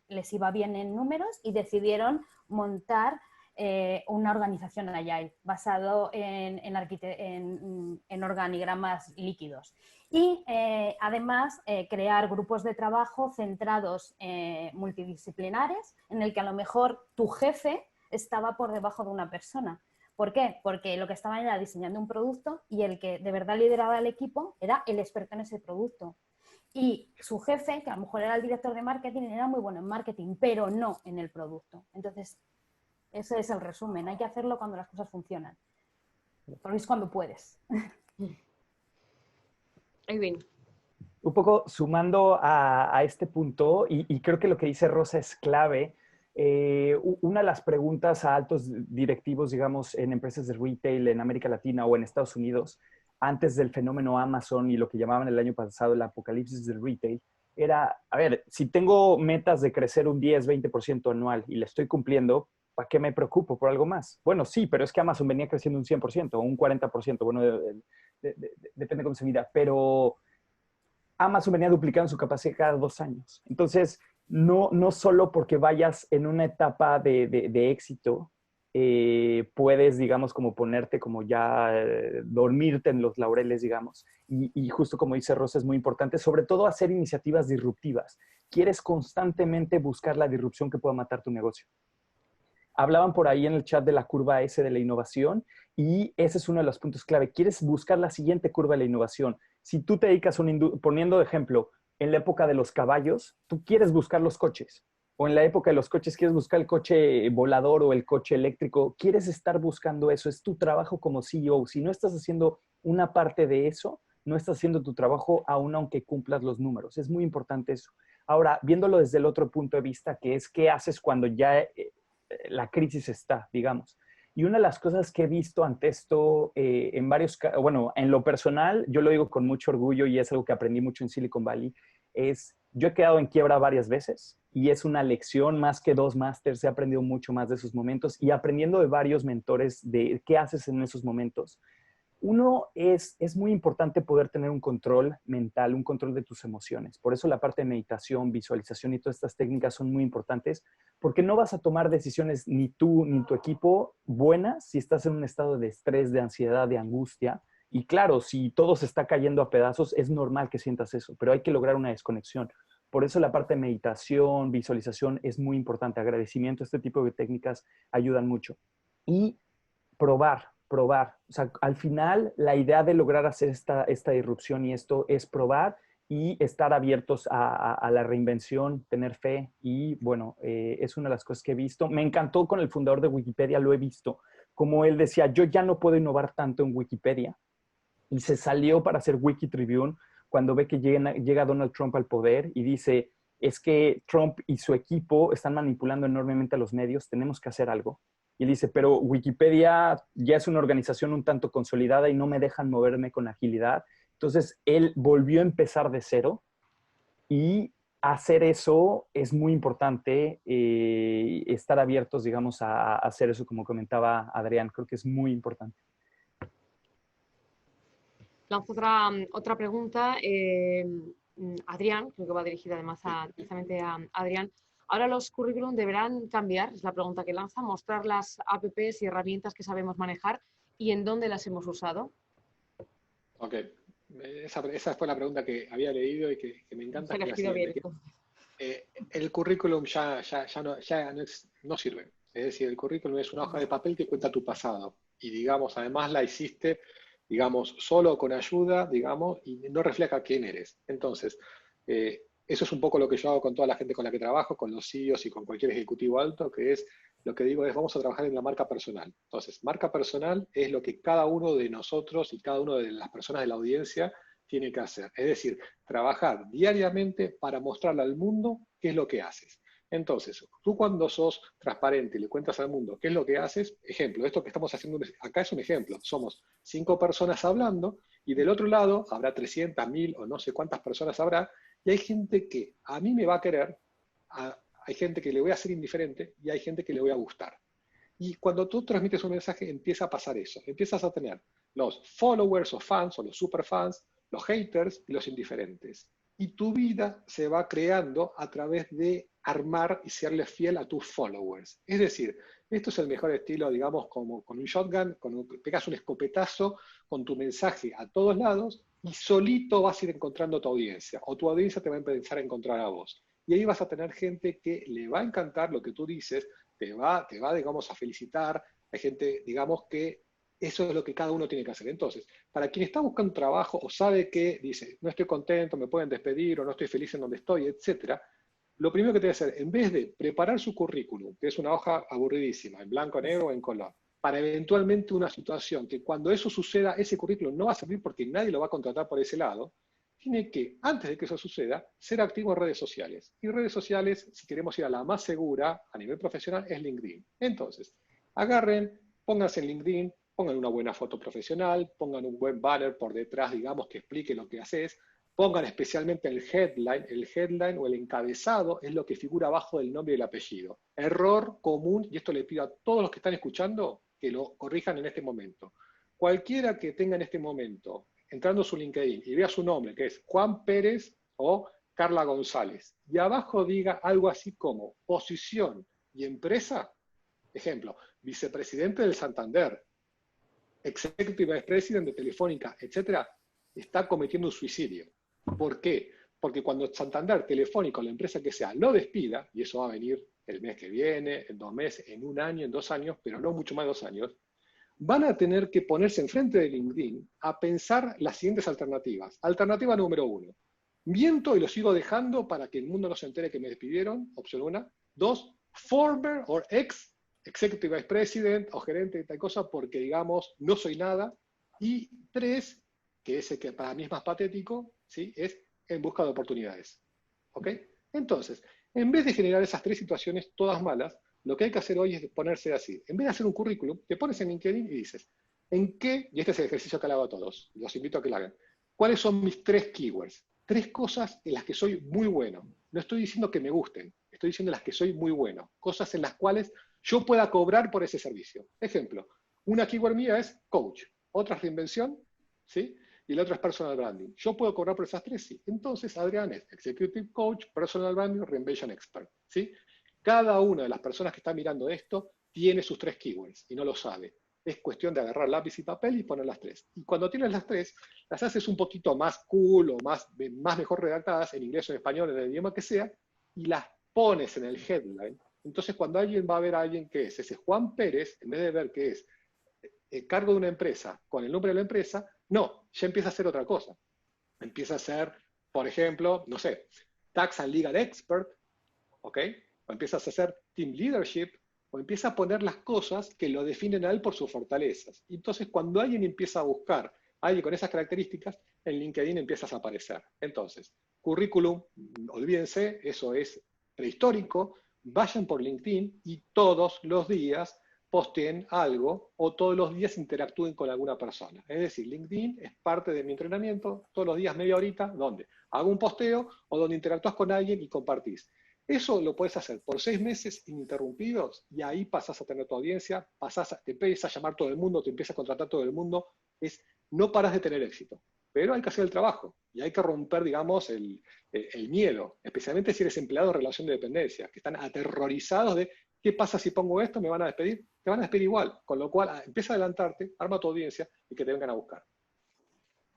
les iba bien en números y decidieron montar una organización Agile basado en organigramas líquidos y además crear grupos de trabajo centrados multidisciplinares en el que a lo mejor tu jefe estaba por debajo de una persona. ¿Por qué? Porque lo que estaban era diseñando un producto y el que de verdad lideraba el equipo era el experto en ese producto. Y su jefe, que a lo mejor era el director de marketing, era muy bueno en marketing, pero no en el producto. Entonces, ese es el resumen. Hay que hacerlo cuando las cosas funcionan. Porque es cuando puedes. Edwin. Un poco sumando a este punto, y creo que lo que dice Rosa es clave. Una de las preguntas a altos directivos, digamos, en empresas de retail en América Latina o en Estados Unidos, antes del fenómeno Amazon y lo que llamaban el año pasado el apocalipsis del retail, era, a ver, si tengo metas de crecer un 10, 20% anual y le estoy cumpliendo, ¿para qué me preocupo por algo más? Bueno, sí, pero es que Amazon venía creciendo un 100% o un 40%, bueno, depende de cómo se mira, pero Amazon venía duplicando su capacidad cada 2 años. Entonces, no solo porque vayas en una etapa de éxito, puedes, digamos, como ponerte, como ya dormirte en los laureles, digamos. Y justo como dice Rosa, es muy importante, sobre todo hacer iniciativas disruptivas. Quieres constantemente buscar la disrupción que pueda matar tu negocio. Hablaban por ahí en el chat de la curva S de la innovación y ese es uno de los puntos clave. Quieres buscar la siguiente curva de la innovación. Si tú te dedicas a poniendo de ejemplo, en la época de los caballos, tú quieres buscar los coches. O en la época de los coches quieres buscar el coche volador o el coche eléctrico. Quieres estar buscando eso. Es tu trabajo como CEO. Si no estás haciendo una parte de eso, no estás haciendo tu trabajo aún aunque cumplas los números. Es muy importante eso. Ahora, viéndolo desde el otro punto de vista, que es qué haces cuando ya la crisis está, digamos. Y una de las cosas que he visto ante esto en lo personal, yo lo digo con mucho orgullo y es algo que aprendí mucho en Silicon Valley, es yo he quedado en quiebra varias veces y es una lección más que 2 másters, he aprendido mucho más de esos momentos y aprendiendo de varios mentores de qué haces en esos momentos. Uno es muy importante poder tener un control mental, un control de tus emociones. Por eso la parte de meditación, visualización y todas estas técnicas son muy importantes, porque no vas a tomar decisiones ni tú ni tu equipo buenas si estás en un estado de estrés, de ansiedad, de angustia. Y claro, si todo se está cayendo a pedazos, es normal que sientas eso, pero hay que lograr una desconexión. Por eso la parte de meditación, visualización es muy importante. Agradecimiento, este tipo de técnicas ayudan mucho. Y probar. O sea, al final, la idea de lograr hacer esta irrupción y esto es probar y estar abiertos a la reinvención, tener fe. Y bueno, es una de las cosas que he visto. Me encantó con el fundador de Wikipedia, lo he visto. Como él decía, yo ya no puedo innovar tanto en Wikipedia. Y se salió para hacer Wikitribune cuando ve que llega Donald Trump al poder y dice, es que Trump y su equipo están manipulando enormemente a los medios, tenemos que hacer algo. Y él dice, pero Wikipedia ya es una organización un tanto consolidada y no me dejan moverme con agilidad. Entonces, él volvió a empezar de cero y hacer eso es muy importante, estar abiertos, digamos, a hacer eso, como comentaba Adrián, creo que es muy importante. Lanzo otra pregunta. Adrián, creo que va dirigida además precisamente a Adrián. Ahora los currículum deberán cambiar, es la pregunta que lanza, mostrar las apps y herramientas que sabemos manejar y en dónde las hemos usado. Ok, esa fue la pregunta que había leído y que me encanta. Se elegido bien. El currículum ya no sirve. Es decir, el currículum es una hoja de papel que cuenta tu pasado. Y digamos, además la hiciste, digamos, solo con ayuda, digamos, y no refleja quién eres. Entonces, eso es un poco lo que yo hago con toda la gente con la que trabajo, con los CEOs y con cualquier ejecutivo alto, que es, lo que digo es, vamos a trabajar en la marca personal. Entonces, marca personal es lo que cada uno de nosotros y cada una de las personas de la audiencia tiene que hacer. Es decir, trabajar diariamente para mostrarle al mundo qué es lo que haces. Entonces, tú cuando sos transparente y le cuentas al mundo qué es lo que haces, ejemplo, esto que estamos haciendo acá es un ejemplo. Somos 5 personas hablando y del otro lado habrá 300, 1000 o no sé cuántas personas habrá, y hay gente que a mí me va a querer, hay gente que le voy a ser indiferente y hay gente que le voy a gustar. Y cuando tú transmites un mensaje empieza a pasar eso. Empiezas a tener los followers o fans o los superfans, los haters y los indiferentes. Y tu vida se va creando a través de armar y serle fiel a tus followers. Es decir, esto es el mejor estilo, digamos, como con un shotgun, pegas un escopetazo con tu mensaje a todos lados y solito vas a ir encontrando tu audiencia, o tu audiencia te va a empezar a encontrar a vos. Y ahí vas a tener gente que le va a encantar lo que tú dices, te va, digamos, a felicitar. Hay gente, digamos, que eso es lo que cada uno tiene que hacer. Entonces, para quien está buscando trabajo o sabe que dice, no estoy contento, me pueden despedir o no estoy feliz en donde estoy, etcétera, lo primero que tiene que hacer, en vez de preparar su currículum, que es una hoja aburridísima, en blanco, negro o en color, para eventualmente una situación que cuando eso suceda, ese currículum no va a servir porque nadie lo va a contratar por ese lado, tiene que, antes de que eso suceda, ser activo en redes sociales. Y redes sociales, si queremos ir a la más segura a nivel profesional, es LinkedIn. Entonces, agarren, pónganse en LinkedIn, pongan una buena foto profesional, pongan un buen banner por detrás, digamos, que explique lo que haces, pongan especialmente el headline o el encabezado es lo que figura abajo del nombre y el apellido. Error común, y esto le pido a todos los que están escuchando que lo corrijan en este momento. Cualquiera que tenga en este momento, entrando a su LinkedIn y vea su nombre, que es Juan Pérez o Carla González, y abajo diga algo así como posición y empresa, ejemplo, vicepresidente del Santander, Executive Vice President de Telefónica, etcétera, está cometiendo un suicidio. ¿Por qué? Porque cuando Santander, Telefónica o la empresa que sea lo despida, y eso va a venir el mes que viene, en 2 meses, en 1 año, en 2 años, pero no mucho más de 2 años, van a tener que ponerse enfrente de LinkedIn a pensar las siguientes alternativas. Alternativa número 1. Miento y lo sigo dejando para que el mundo no se entere que me despidieron, opción 1. 2. Former or ex Executive Vice President o gerente de tal cosa porque, digamos, no soy nada. Y 3, que ese que para mí es más patético, ¿sí? Es en busca de oportunidades. ¿Ok? Entonces, en vez de generar esas 3 situaciones todas malas, lo que hay que hacer hoy es ponerse así. En vez de hacer un currículum, te pones en LinkedIn y dices, ¿en qué? Y este es el ejercicio que le hago a todos. Los invito a que lo hagan. ¿Cuáles son mis 3 keywords? 3 cosas en las que soy muy bueno. No estoy diciendo que me gusten, estoy diciendo las que soy muy bueno. Cosas en las cuales yo pueda cobrar por ese servicio. Ejemplo, una keyword mía es coach. otra es reinvención, ¿sí? Y la otra es personal branding. ¿Yo puedo cobrar por esas tres? Sí. Entonces, Adrián es Executive Coach, Personal Branding, Reinvention Expert, ¿sí? Cada una de las personas que está mirando esto tiene sus tres keywords y no lo sabe. Es cuestión de agarrar lápiz y papel y poner las tres. Y cuando tienes las tres, las haces un poquito más cool o más mejor redactadas, en inglés o en español, en el idioma que sea, y las pones en el headline. Entonces, cuando alguien va a ver a alguien que es ese Juan Pérez, en vez de ver que es el cargo de una empresa con el nombre de la empresa, no, ya empieza a hacer otra cosa. Empieza a ser, por ejemplo, no sé, Tax and Legal Expert, ¿ok? O empiezas a hacer Team Leadership, o empieza a poner las cosas que lo definen a él por sus fortalezas. Y entonces, cuando alguien empieza a buscar a alguien con esas características, en LinkedIn empiezas a aparecer. Entonces, currículum, olvídense, eso es prehistórico, vayan por LinkedIn y todos los días posteen algo o todos los días interactúen con alguna persona. Es decir, LinkedIn es parte de mi entrenamiento, todos los días media horita, donde hago un posteo o donde interactúas con alguien y compartís. Eso lo puedes hacer por 6 meses ininterrumpidos y ahí pasás a tener tu audiencia, te empieza a llamar todo el mundo, te empieza a contratar todo el mundo. No paras de tener éxito, pero hay que hacer el trabajo y hay que romper, digamos, el miedo, especialmente si eres empleado en relación de dependencia, que están aterrorizados de ¿qué pasa si pongo esto? ¿Me van a despedir? Te van a despedir igual, con lo cual empieza a adelantarte, arma tu audiencia y que te vengan a buscar.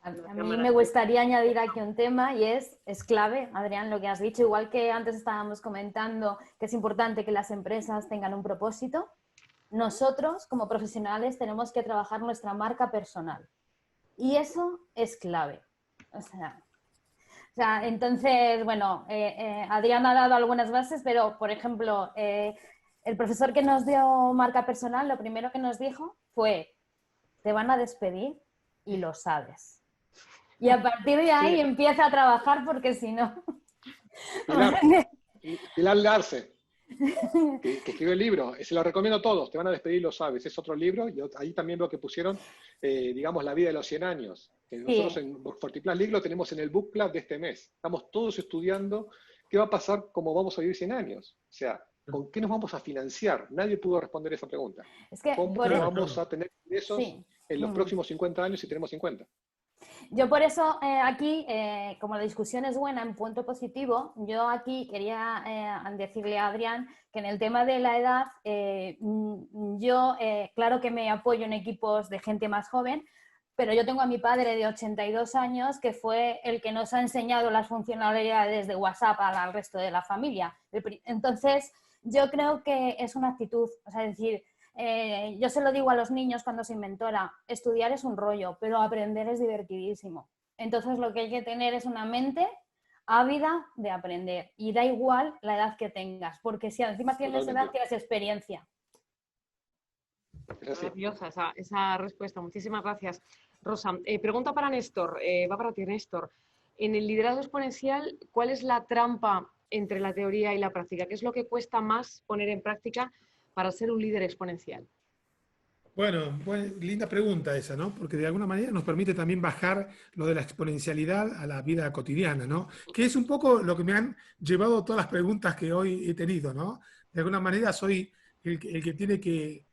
A mí me gustaría añadir aquí un tema y es clave, Adrián, lo que has dicho, igual que antes estábamos comentando que es importante que las empresas tengan un propósito, nosotros como profesionales tenemos que trabajar nuestra marca personal y eso es clave. O sea, entonces, bueno, Adrián ha dado algunas bases, pero, por ejemplo, el profesor que nos dio marca personal, lo primero que nos dijo fue, te van a despedir y lo sabes. Y a partir de ahí empieza a trabajar porque si no... Pilar Larce, que escribió el libro, se lo recomiendo a todos, te van a despedir, lo sabes, es otro libro, y ahí también veo que pusieron, digamos, la vida de los 100 años, que nosotros en Fortiplas League lo tenemos en el book club de este mes, estamos todos estudiando qué va a pasar, cómo vamos a vivir 100 años, o sea, ¿con qué nos vamos a financiar? Nadie pudo responder esa pregunta. Es que ¿Cómo vamos a tener ingresos en los próximos 50 años si tenemos 50? Yo por eso aquí, como la discusión es buena en punto positivo, yo aquí quería decirle a Adrián que en el tema de la edad, yo claro que me apoyo en equipos de gente más joven, pero yo tengo a mi padre de 82 años que fue el que nos ha enseñado las funcionalidades de WhatsApp al resto de la familia. Entonces, yo creo que es una actitud, o sea, es decir, yo se lo digo a los niños cuando soy mentora, estudiar es un rollo, pero aprender es divertidísimo. Entonces lo que hay que tener es una mente ávida de aprender y da igual la edad que tengas, porque si encima tienes edad, tienes experiencia. Maravillosa esa respuesta, muchísimas gracias. Rosa, pregunta para Néstor, va para ti, Néstor. En el liderazgo exponencial, ¿cuál es la trampa entre la teoría y la práctica? ¿Qué es lo que cuesta más poner en práctica para ser un líder exponencial? Bueno, linda pregunta esa, ¿no? Porque de alguna manera nos permite también bajar lo de la exponencialidad a la vida cotidiana, ¿no? Que es un poco lo que me han llevado todas las preguntas que hoy he tenido, ¿no? De alguna manera soy el que tiene que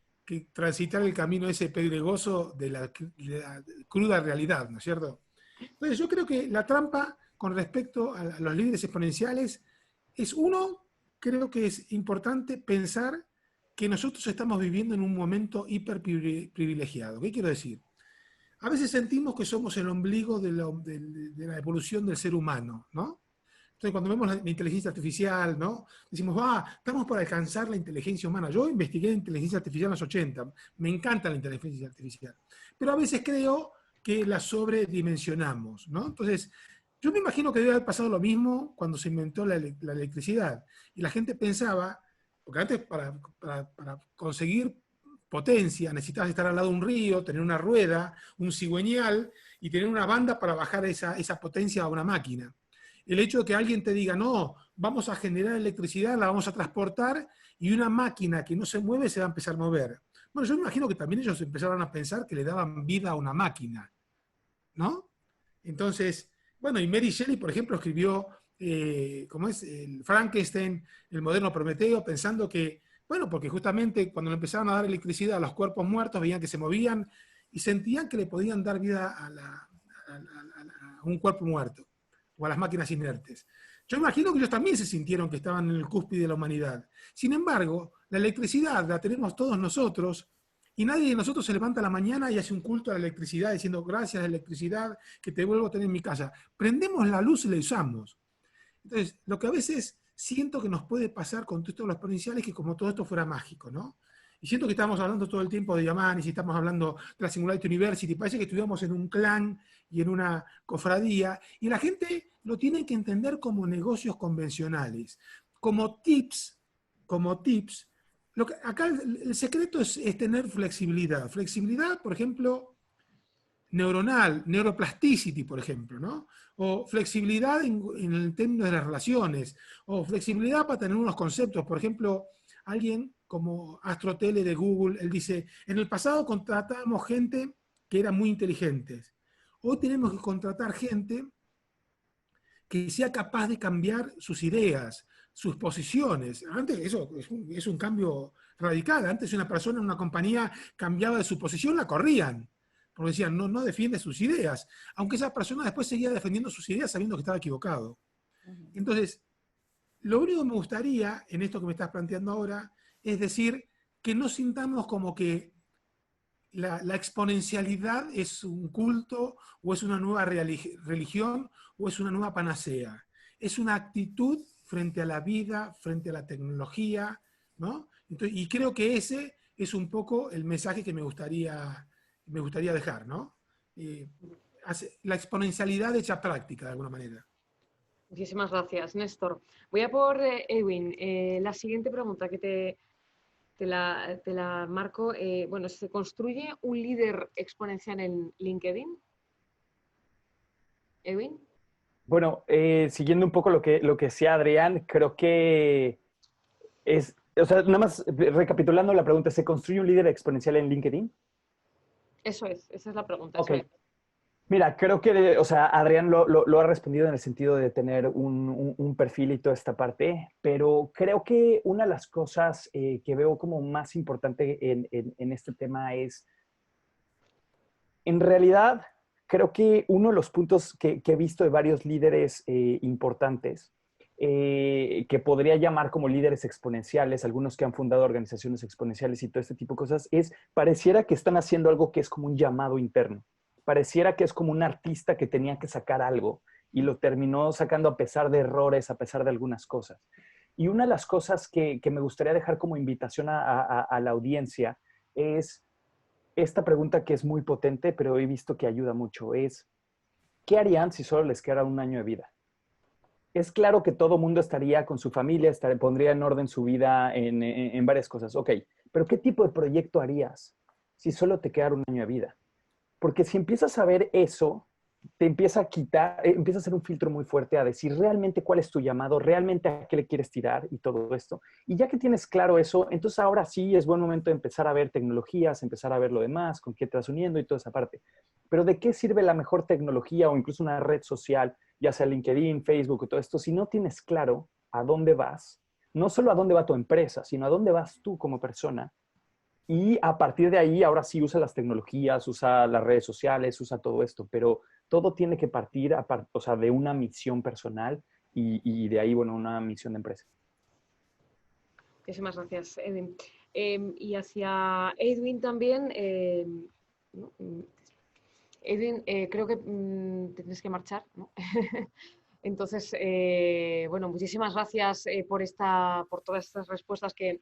transitar el camino ese pedregoso de la cruda realidad, ¿no es cierto? Entonces yo creo que la trampa con respecto a los líderes exponenciales es creo que es importante pensar que nosotros estamos viviendo en un momento hiper privilegiado. ¿Qué quiero decir? A veces sentimos que somos el ombligo de la evolución del ser humano, ¿no? Entonces, cuando vemos la inteligencia artificial, ¿no? Decimos, estamos por alcanzar la inteligencia humana. Yo investigué inteligencia artificial en los 80, me encanta la inteligencia artificial, pero a veces creo que la sobredimensionamos, ¿no? Entonces, yo me imagino que debe haber pasado lo mismo cuando se inventó la electricidad, y la gente pensaba, porque antes para conseguir potencia necesitabas estar al lado de un río, tener una rueda, un cigüeñal y tener una banda para bajar esa potencia a una máquina. El hecho de que alguien te diga, no, vamos a generar electricidad, la vamos a transportar y una máquina que no se mueve se va a empezar a mover. Bueno, yo me imagino que también ellos empezaron a pensar que le daban vida a una máquina, ¿no? Entonces, bueno, y Mary Shelley, por ejemplo, escribió ¿cómo es? El Frankenstein, el moderno Prometeo, pensando que, bueno, porque justamente cuando le empezaron a dar electricidad a los cuerpos muertos, veían que se movían y sentían que le podían dar vida a un cuerpo muerto o a las máquinas inertes. Yo imagino que ellos también se sintieron que estaban en el cúspide de la humanidad. Sin embargo, la electricidad la tenemos todos nosotros y nadie de nosotros se levanta a la mañana y hace un culto a la electricidad diciendo gracias electricidad que te vuelvo a tener en mi casa. Prendemos la luz y la usamos. Entonces, lo que a veces siento que nos puede pasar con todos los exponenciales es que como todo esto fuera mágico, ¿no? Y siento que estamos hablando todo el tiempo de Yamanis y estamos hablando de la Singularity University. Parece que estuviéramos en un clan y en una cofradía. Y la gente lo tiene que entender como negocios convencionales. Como tips. Acá el secreto es tener flexibilidad. Flexibilidad, por ejemplo, neuronal, neuroplasticity, por ejemplo, ¿no? O flexibilidad en el término de las relaciones. O flexibilidad para tener unos conceptos. Por ejemplo, alguien como Astrotele de Google, él dice, en el pasado contratábamos gente que era muy inteligente. Hoy tenemos que contratar gente que sea capaz de cambiar sus ideas, sus posiciones. Antes eso es un cambio radical. Antes una persona en una compañía cambiaba de su posición, la corrían. Porque decían, no defiende sus ideas. Aunque esa persona después seguía defendiendo sus ideas sabiendo que estaba equivocado. Entonces, lo único que me gustaría, en esto que me estás planteando ahora, es decir, que no sintamos como que la exponencialidad es un culto o es una nueva religión o es una nueva panacea. Es una actitud frente a la vida, frente a la tecnología, ¿no? Entonces, y creo que ese es un poco el mensaje que me gustaría dejar, ¿no? La exponencialidad hecha práctica, de alguna manera. Muchísimas gracias, Néstor. Voy a por Edwin. La siguiente pregunta que te la marco. Bueno, ¿se construye un líder exponencial en LinkedIn? Edwin. Bueno, siguiendo un poco lo que decía Adrián, creo que es, o sea, nada más recapitulando la pregunta, ¿se construye un líder exponencial en LinkedIn? Eso es, esa es la pregunta. Ok. Eso es. Mira, creo que, o sea, Adrián lo ha respondido en el sentido de tener un perfil y toda esta parte, pero creo que una de las cosas que veo como más importante en este tema es, en realidad, creo que uno de los puntos que he visto de varios líderes importantes, que podría llamar como líderes exponenciales, algunos que han fundado organizaciones exponenciales y todo este tipo de cosas, es pareciera que están haciendo algo que es como un llamado interno. Pareciera que es como un artista que tenía que sacar algo y lo terminó sacando a pesar de errores, a pesar de algunas cosas. Y una de las cosas que me gustaría dejar como invitación a la audiencia es esta pregunta que es muy potente, pero he visto que ayuda mucho, es ¿qué harían si solo les quedara un año de vida? Es claro que todo mundo estaría con su familia, pondría en orden su vida en varias cosas. Ok, pero ¿qué tipo de proyecto harías si solo te quedara un año de vida? Porque si empiezas a ver eso, te empieza a quitar, empieza a ser un filtro muy fuerte a decir realmente cuál es tu llamado, realmente a qué le quieres tirar y todo esto. Y ya que tienes claro eso, entonces ahora sí es buen momento de empezar a ver tecnologías, empezar a ver lo demás, con qué te vas uniendo y toda esa parte. Pero ¿de qué sirve la mejor tecnología o incluso una red social, ya sea LinkedIn, Facebook y todo esto, si no tienes claro a dónde vas? No solo a dónde va tu empresa, sino a dónde vas tú como persona. Y a partir de ahí, ahora sí usa las tecnologías, usa las redes sociales, usa todo esto, pero todo tiene que partir o sea, de una misión personal y de ahí, bueno, una misión de empresa. Muchísimas gracias, Edwin. Y hacia Edwin también, Edwin, creo que te tienes que marchar, ¿no? Entonces, bueno, muchísimas gracias por todas estas respuestas que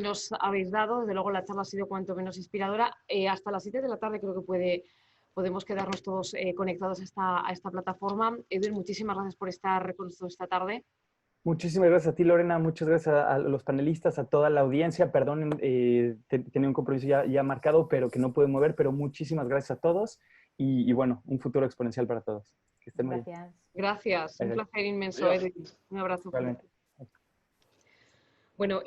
nos habéis dado. Desde luego la charla ha sido cuanto menos inspiradora. Hasta las 7 de la tarde creo que podemos quedarnos todos conectados a esta plataforma. Edwin, muchísimas gracias por estar con nosotros esta tarde. Muchísimas gracias a ti, Lorena. Muchas gracias a los panelistas, a toda la audiencia. Perdonen, tenía un compromiso ya marcado, pero que no pude mover. Pero muchísimas gracias a todos y bueno, un futuro exponencial para todos. Que estén muy bien. Gracias. Un placer inmenso, Edwin. Un abrazo. Bueno,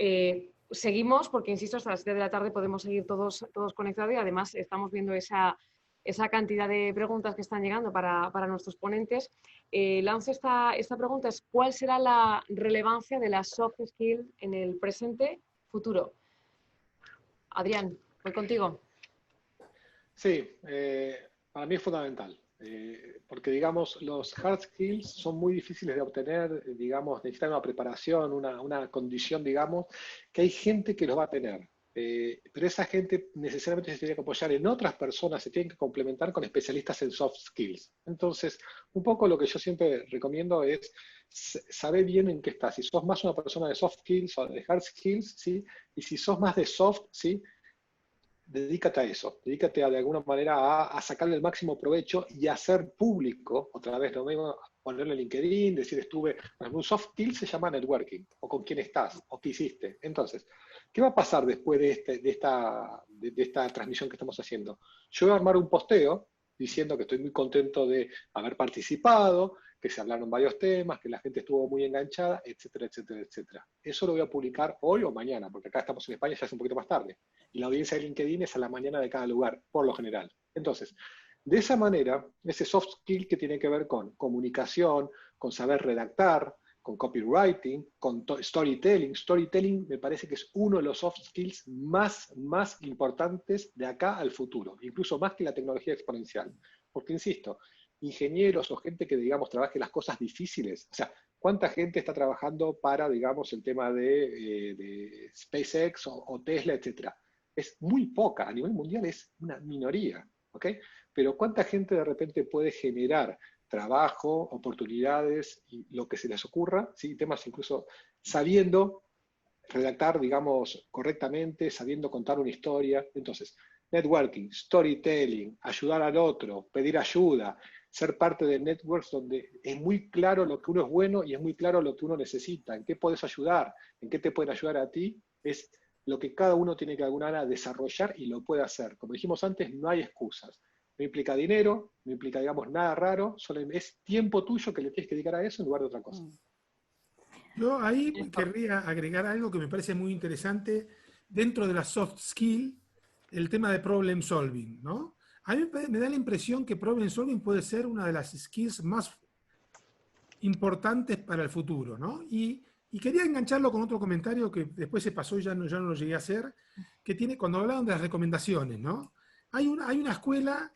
seguimos porque, insisto, hasta las 7 de la tarde podemos seguir todos conectados y además estamos viendo esa cantidad de preguntas que están llegando para nuestros ponentes. Lanzo esta pregunta, es ¿cuál será la relevancia de las soft skills en el presente futuro? Adrián, voy contigo. Sí, para mí es fundamental, porque digamos, los hard skills son muy difíciles de obtener, digamos, necesitan una preparación, una condición, digamos, que hay gente que los va a tener. Pero esa gente necesariamente se tiene que apoyar en otras personas, se tienen que complementar con especialistas en soft skills. Entonces, un poco lo que yo siempre recomiendo es saber bien en qué estás. Si sos más una persona de soft skills o de hard skills, ¿sí? Y si sos más de soft, ¿sí? Dedícate a eso, dedícate de alguna manera a sacarle el máximo provecho y a hacer público, otra vez lo mismo, ponerle en LinkedIn, decir estuve, un soft skill se llama networking, o con quién estás, o qué hiciste. Entonces, ¿qué va a pasar después de esta transmisión que estamos haciendo? Yo voy a armar un posteo diciendo que estoy muy contento de haber participado, que se hablaron varios temas, que la gente estuvo muy enganchada, etcétera, etcétera, etcétera. Eso lo voy a publicar hoy o mañana, porque acá estamos en España, ya es un poquito más tarde. Y la audiencia de LinkedIn es a la mañana de cada lugar, por lo general. Entonces, de esa manera, ese soft skill que tiene que ver con comunicación, con saber redactar, con copywriting, con storytelling. Storytelling me parece que es uno de los soft skills más importantes de acá al futuro, incluso más que la tecnología exponencial. Porque, insisto, ingenieros o gente que, digamos, trabaje las cosas difíciles, o sea, ¿cuánta gente está trabajando para, digamos, el tema de SpaceX o Tesla, etcétera? Es muy poca, a nivel mundial es una minoría, ¿ok? Pero ¿cuánta gente de repente puede generar trabajo, oportunidades y lo que se les ocurra, ¿sí? Temas incluso sabiendo redactar, digamos, correctamente, sabiendo contar una historia? Entonces, networking, storytelling, ayudar al otro, pedir ayuda, ser parte de networks donde es muy claro lo que uno es bueno y es muy claro lo que uno necesita, en qué puedes ayudar, en qué te pueden ayudar a ti, es lo que cada uno tiene que de alguna manera desarrollar y lo puede hacer. Como dijimos antes, no hay excusas. No implica dinero, no implica, digamos, nada raro, solo es tiempo tuyo que le tienes que dedicar a eso en lugar de otra cosa. Yo ahí querría agregar algo que me parece muy interesante dentro de la soft skill, el tema de problem solving, ¿no? A mí me da la impresión que problem solving puede ser una de las skills más importantes para el futuro, ¿no? Y quería engancharlo con otro comentario que después se pasó y ya no lo llegué a hacer, que tiene, cuando hablaban de las recomendaciones, ¿no? Hay una escuela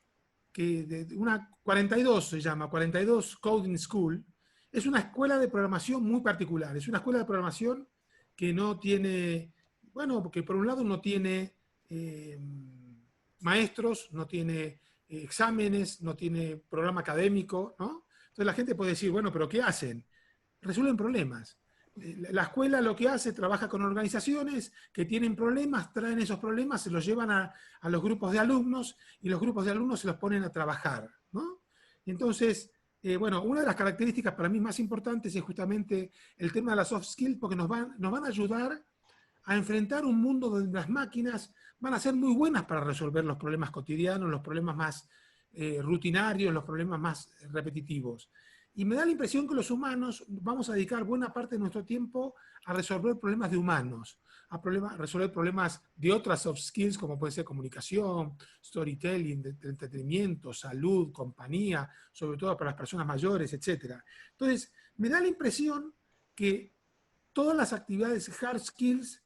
una 42 se llama, 42 Coding School, es una escuela de programación muy particular, es una escuela de programación que no tiene, bueno, porque por un lado no tiene maestros, no tiene exámenes, no tiene programa académico, ¿no? Entonces la gente puede decir, bueno, pero ¿qué hacen? Resuelven problemas. La escuela lo que hace, trabaja con organizaciones que tienen problemas, traen esos problemas, se los llevan a los grupos de alumnos y los grupos de alumnos se los ponen a trabajar, ¿no? Entonces, bueno, una de las características para mí más importantes es justamente el tema de la soft skill, porque nos van a ayudar a enfrentar un mundo donde las máquinas van a ser muy buenas para resolver los problemas cotidianos, los problemas más rutinarios, los problemas más repetitivos. Y me da la impresión que los humanos vamos a dedicar buena parte de nuestro tiempo a resolver problemas de humanos, a resolver problemas de otras soft skills, como puede ser comunicación, storytelling, de entretenimiento, salud, compañía, sobre todo para las personas mayores, etc. Entonces, me da la impresión que todas las actividades hard skills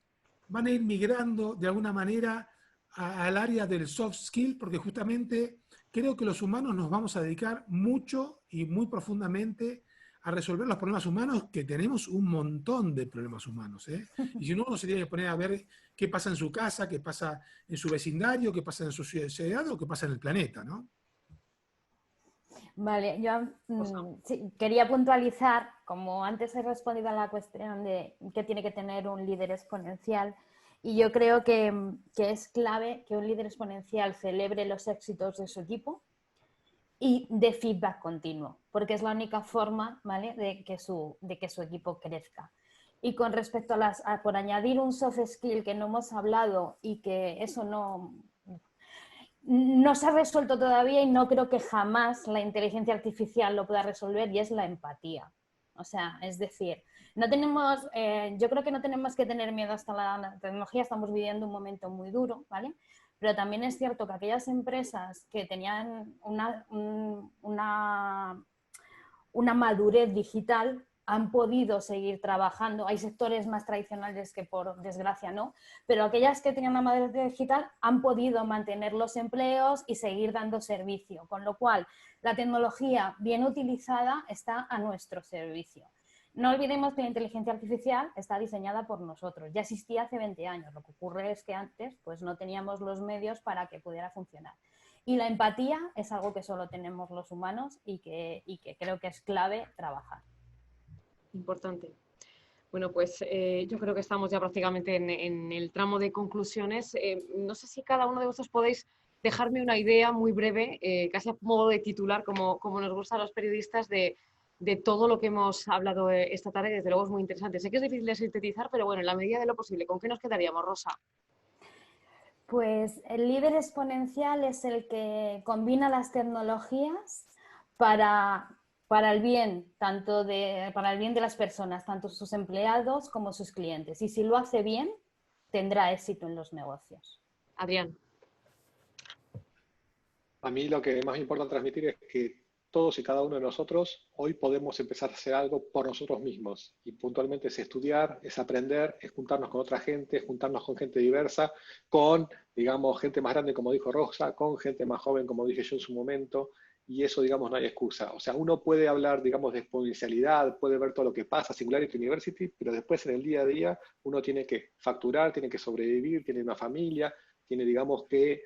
van a ir migrando de alguna manera al área del soft skill, porque justamente creo que los humanos nos vamos a dedicar mucho y muy profundamente a resolver los problemas humanos, que tenemos un montón de problemas humanos, ¿eh? Y si no, uno se tiene que poner a ver qué pasa en su casa, qué pasa en su vecindario, qué pasa en su ciudad o qué pasa en el planeta, ¿no? Vale, yo sí, quería puntualizar, como antes he respondido a la cuestión de qué tiene que tener un líder exponencial, y yo creo que es clave que un líder exponencial celebre los éxitos de su equipo y dé feedback continuo, porque es la única forma, ¿vale?, de que su equipo crezca. Y con respecto por añadir un soft skill que no hemos hablado y que eso no se ha resuelto todavía y no creo que jamás la inteligencia artificial lo pueda resolver, y es la empatía. O sea, es decir, yo creo que no tenemos que tener miedo hasta la tecnología, estamos viviendo un momento muy duro, ¿vale? Pero también es cierto que aquellas empresas que tenían una madurez digital han podido seguir trabajando. Hay sectores más tradicionales que por desgracia no, pero aquellas que tenían una madurez digital han podido mantener los empleos y seguir dando servicio, con lo cual la tecnología bien utilizada está a nuestro servicio. No olvidemos que la inteligencia artificial está diseñada por nosotros, ya existía hace 20 años, lo que ocurre es que antes pues, no teníamos los medios para que pudiera funcionar. Y la empatía es algo que solo tenemos los humanos y que creo que es clave trabajar. Importante. Bueno, pues yo creo que estamos ya prácticamente en el tramo de conclusiones. No sé si cada uno de vosotros podéis dejarme una idea muy breve, casi a modo de titular, como nos gusta a los periodistas, de todo lo que hemos hablado esta tarde. Desde luego es muy interesante. Sé que es difícil de sintetizar, pero bueno, en la medida de lo posible, ¿con qué nos quedaríamos, Rosa? Pues el líder exponencial es el que combina las tecnologías para el bien, para el bien de las personas, tanto sus empleados como sus clientes. Y si lo hace bien, tendrá éxito en los negocios. Adrián. A mí lo que más importa transmitir es que todos y cada uno de nosotros hoy podemos empezar a hacer algo por nosotros mismos. Y puntualmente es estudiar, es aprender, es juntarnos con otra gente, es juntarnos con gente diversa, con, digamos, gente más grande, como dijo Rosa, con gente más joven, como dije yo en su momento. Y eso, digamos, no hay excusa. O sea, uno puede hablar, digamos, de exponencialidad, puede ver todo lo que pasa, Singularity University, pero después en el día a día uno tiene que facturar, tiene que sobrevivir, tiene una familia, tiene, digamos, que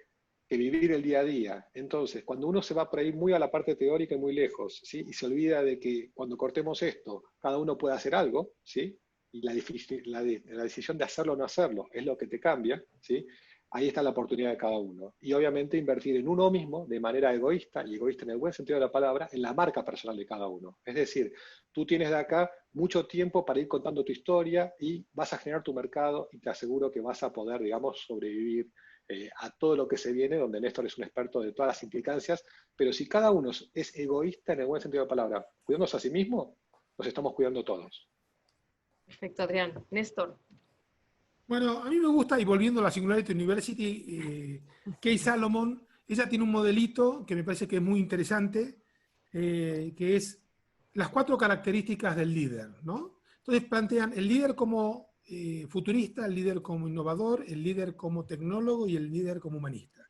vivir el día a día. Entonces, cuando uno se va por ahí muy a la parte teórica y muy lejos, ¿sí? Y se olvida de que cuando cortemos esto, cada uno puede hacer algo, ¿sí? Y la decisión de hacerlo o no hacerlo es lo que te cambia, ¿sí? Ahí está la oportunidad de cada uno. Y obviamente invertir en uno mismo de manera egoísta, y egoísta en el buen sentido de la palabra, en la marca personal de cada uno. Es decir, tú tienes de acá mucho tiempo para ir contando tu historia y vas a generar tu mercado y te aseguro que vas a poder, digamos, sobrevivir a todo lo que se viene, donde Néstor es un experto de todas las implicancias, pero si cada uno es egoísta en el buen sentido de la palabra, cuidándose a sí mismo, nos estamos cuidando todos. Perfecto, Adrián. Néstor. Bueno, a mí me gusta, y volviendo a la Singularity University, Kay Salomon, ella tiene un modelito que me parece que es muy interesante, que es las 4 características del líder, ¿no? Entonces plantean el líder como futurista, el líder como innovador, el líder como tecnólogo y el líder como humanista.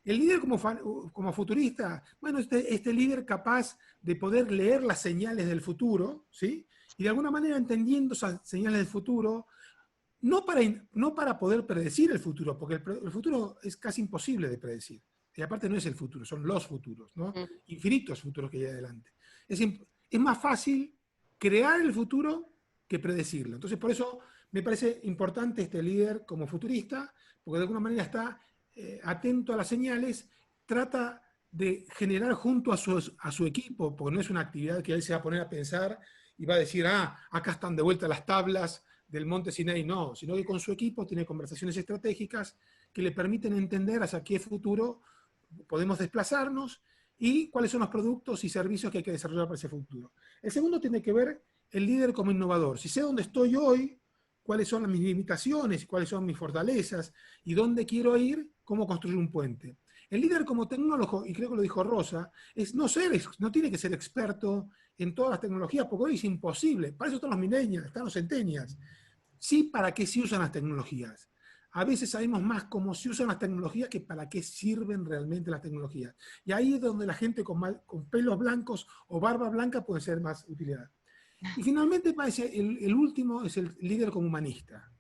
El líder como futurista, bueno, este líder capaz de poder leer las señales del futuro, ¿sí? Y de alguna manera entendiendo esas señales del futuro, no para poder predecir el futuro, porque el futuro es casi imposible de predecir. Y aparte no es el futuro, son los futuros, ¿no? Infinitos futuros que hay adelante. Es más fácil crear el futuro que predecirlo. Entonces, por eso me parece importante este líder como futurista, porque de alguna manera está atento a las señales, trata de generar junto a su equipo, porque no es una actividad que él se va a poner a pensar y va a decir, acá están de vuelta las tablas del monte Sinai, no, sino que con su equipo tiene conversaciones estratégicas que le permiten entender hacia qué futuro podemos desplazarnos y cuáles son los productos y servicios que hay que desarrollar para ese futuro. El segundo tiene que ver el líder como innovador. Si sé dónde estoy hoy, cuáles son mis limitaciones, cuáles son mis fortalezas y dónde quiero ir, cómo construir un puente. El líder como tecnólogo, y creo que lo dijo Rosa, no tiene que ser experto en todas las tecnologías, porque hoy es imposible. Para eso están los millennials, están los centennials. Sí, para qué se usan las tecnologías. A veces sabemos más cómo se usan las tecnologías que para qué sirven realmente las tecnologías. Y ahí es donde la gente con pelos blancos o barba blanca puede ser más utilidad. Y finalmente, parece, el último es el líder como humanista.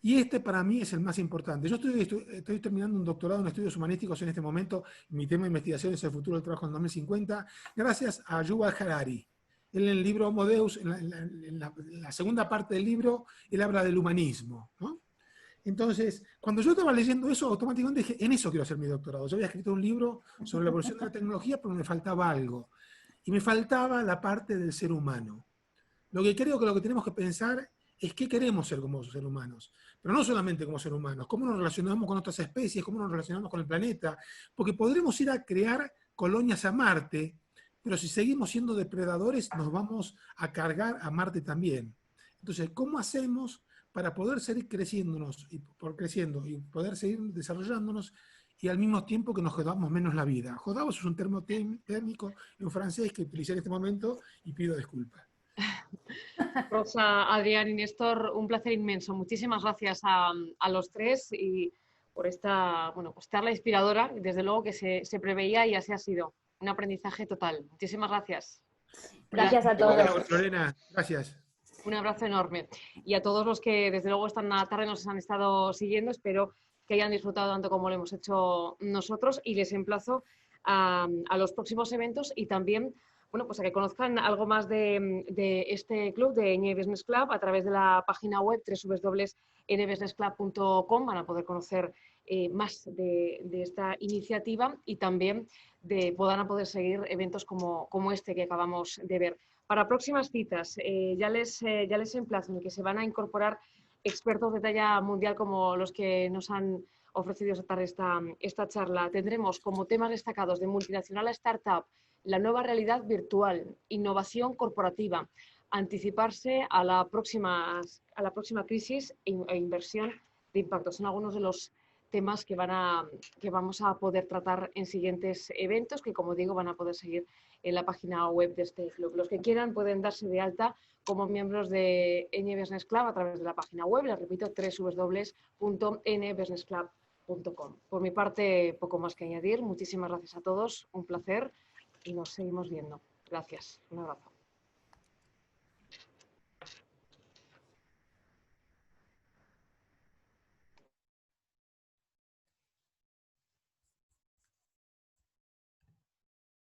Y este para mí es el más importante. Yo estoy terminando un doctorado en estudios humanísticos en este momento. Mi tema de investigación es el futuro del trabajo en 2050, gracias a Yuval Harari. Él en el libro Homo Deus, en la segunda parte del libro, él habla del humanismo, ¿no? Entonces, cuando yo estaba leyendo eso, automáticamente dije, en eso quiero hacer mi doctorado. Yo había escrito un libro sobre la evolución de la tecnología, pero me faltaba algo. Y me faltaba la parte del ser humano. Lo que creo que lo que tenemos que pensar es qué queremos ser como seres humanos. Pero no solamente como seres humanos, cómo nos relacionamos con otras especies, cómo nos relacionamos con el planeta. Porque podremos ir a crear colonias a Marte, pero si seguimos siendo depredadores, nos vamos a cargar a Marte también. Entonces, ¿cómo hacemos para poder seguir creciendo y poder seguir desarrollándonos y al mismo tiempo que nos jodamos menos la vida? Jodamos es un término técnico en francés que utilicé en este momento y pido disculpas. Rosa, Adrián y Néstor, un placer inmenso. Muchísimas gracias a los tres y por esta, bueno, pues charla inspiradora, desde luego que se preveía y así ha sido. Un aprendizaje total. Muchísimas gracias. Gracias a Muchísimas todos. gracias. Lorena, gracias. Un abrazo enorme. Y a todos los que desde luego esta tarde nos han estado siguiendo, espero que hayan disfrutado tanto como lo hemos hecho nosotros y les emplazo a los próximos eventos y también, bueno, pues a que conozcan algo más de este club de NE Business Club a través de la página web www.nbusinessclub.com. Van a poder conocer más de esta iniciativa y también van a poder seguir eventos como este que acabamos de ver. Para próximas citas, ya les emplazo en que se van a incorporar expertos de talla mundial como los que nos han ofrecido esta charla. Tendremos como temas destacados de multinacional a startup, la nueva realidad virtual, innovación corporativa, anticiparse a la próxima crisis e inversión de impacto. Son algunos de los temas que vamos a poder tratar en siguientes eventos que, como digo, van a poder seguir en la página web de este club. Los que quieran pueden darse de alta como miembros de NE Business Club a través de la página web, les repito, www.nbusinessclub.com. Por mi parte, poco más que añadir. Muchísimas gracias a todos, un placer y nos seguimos viendo. Gracias. Un abrazo.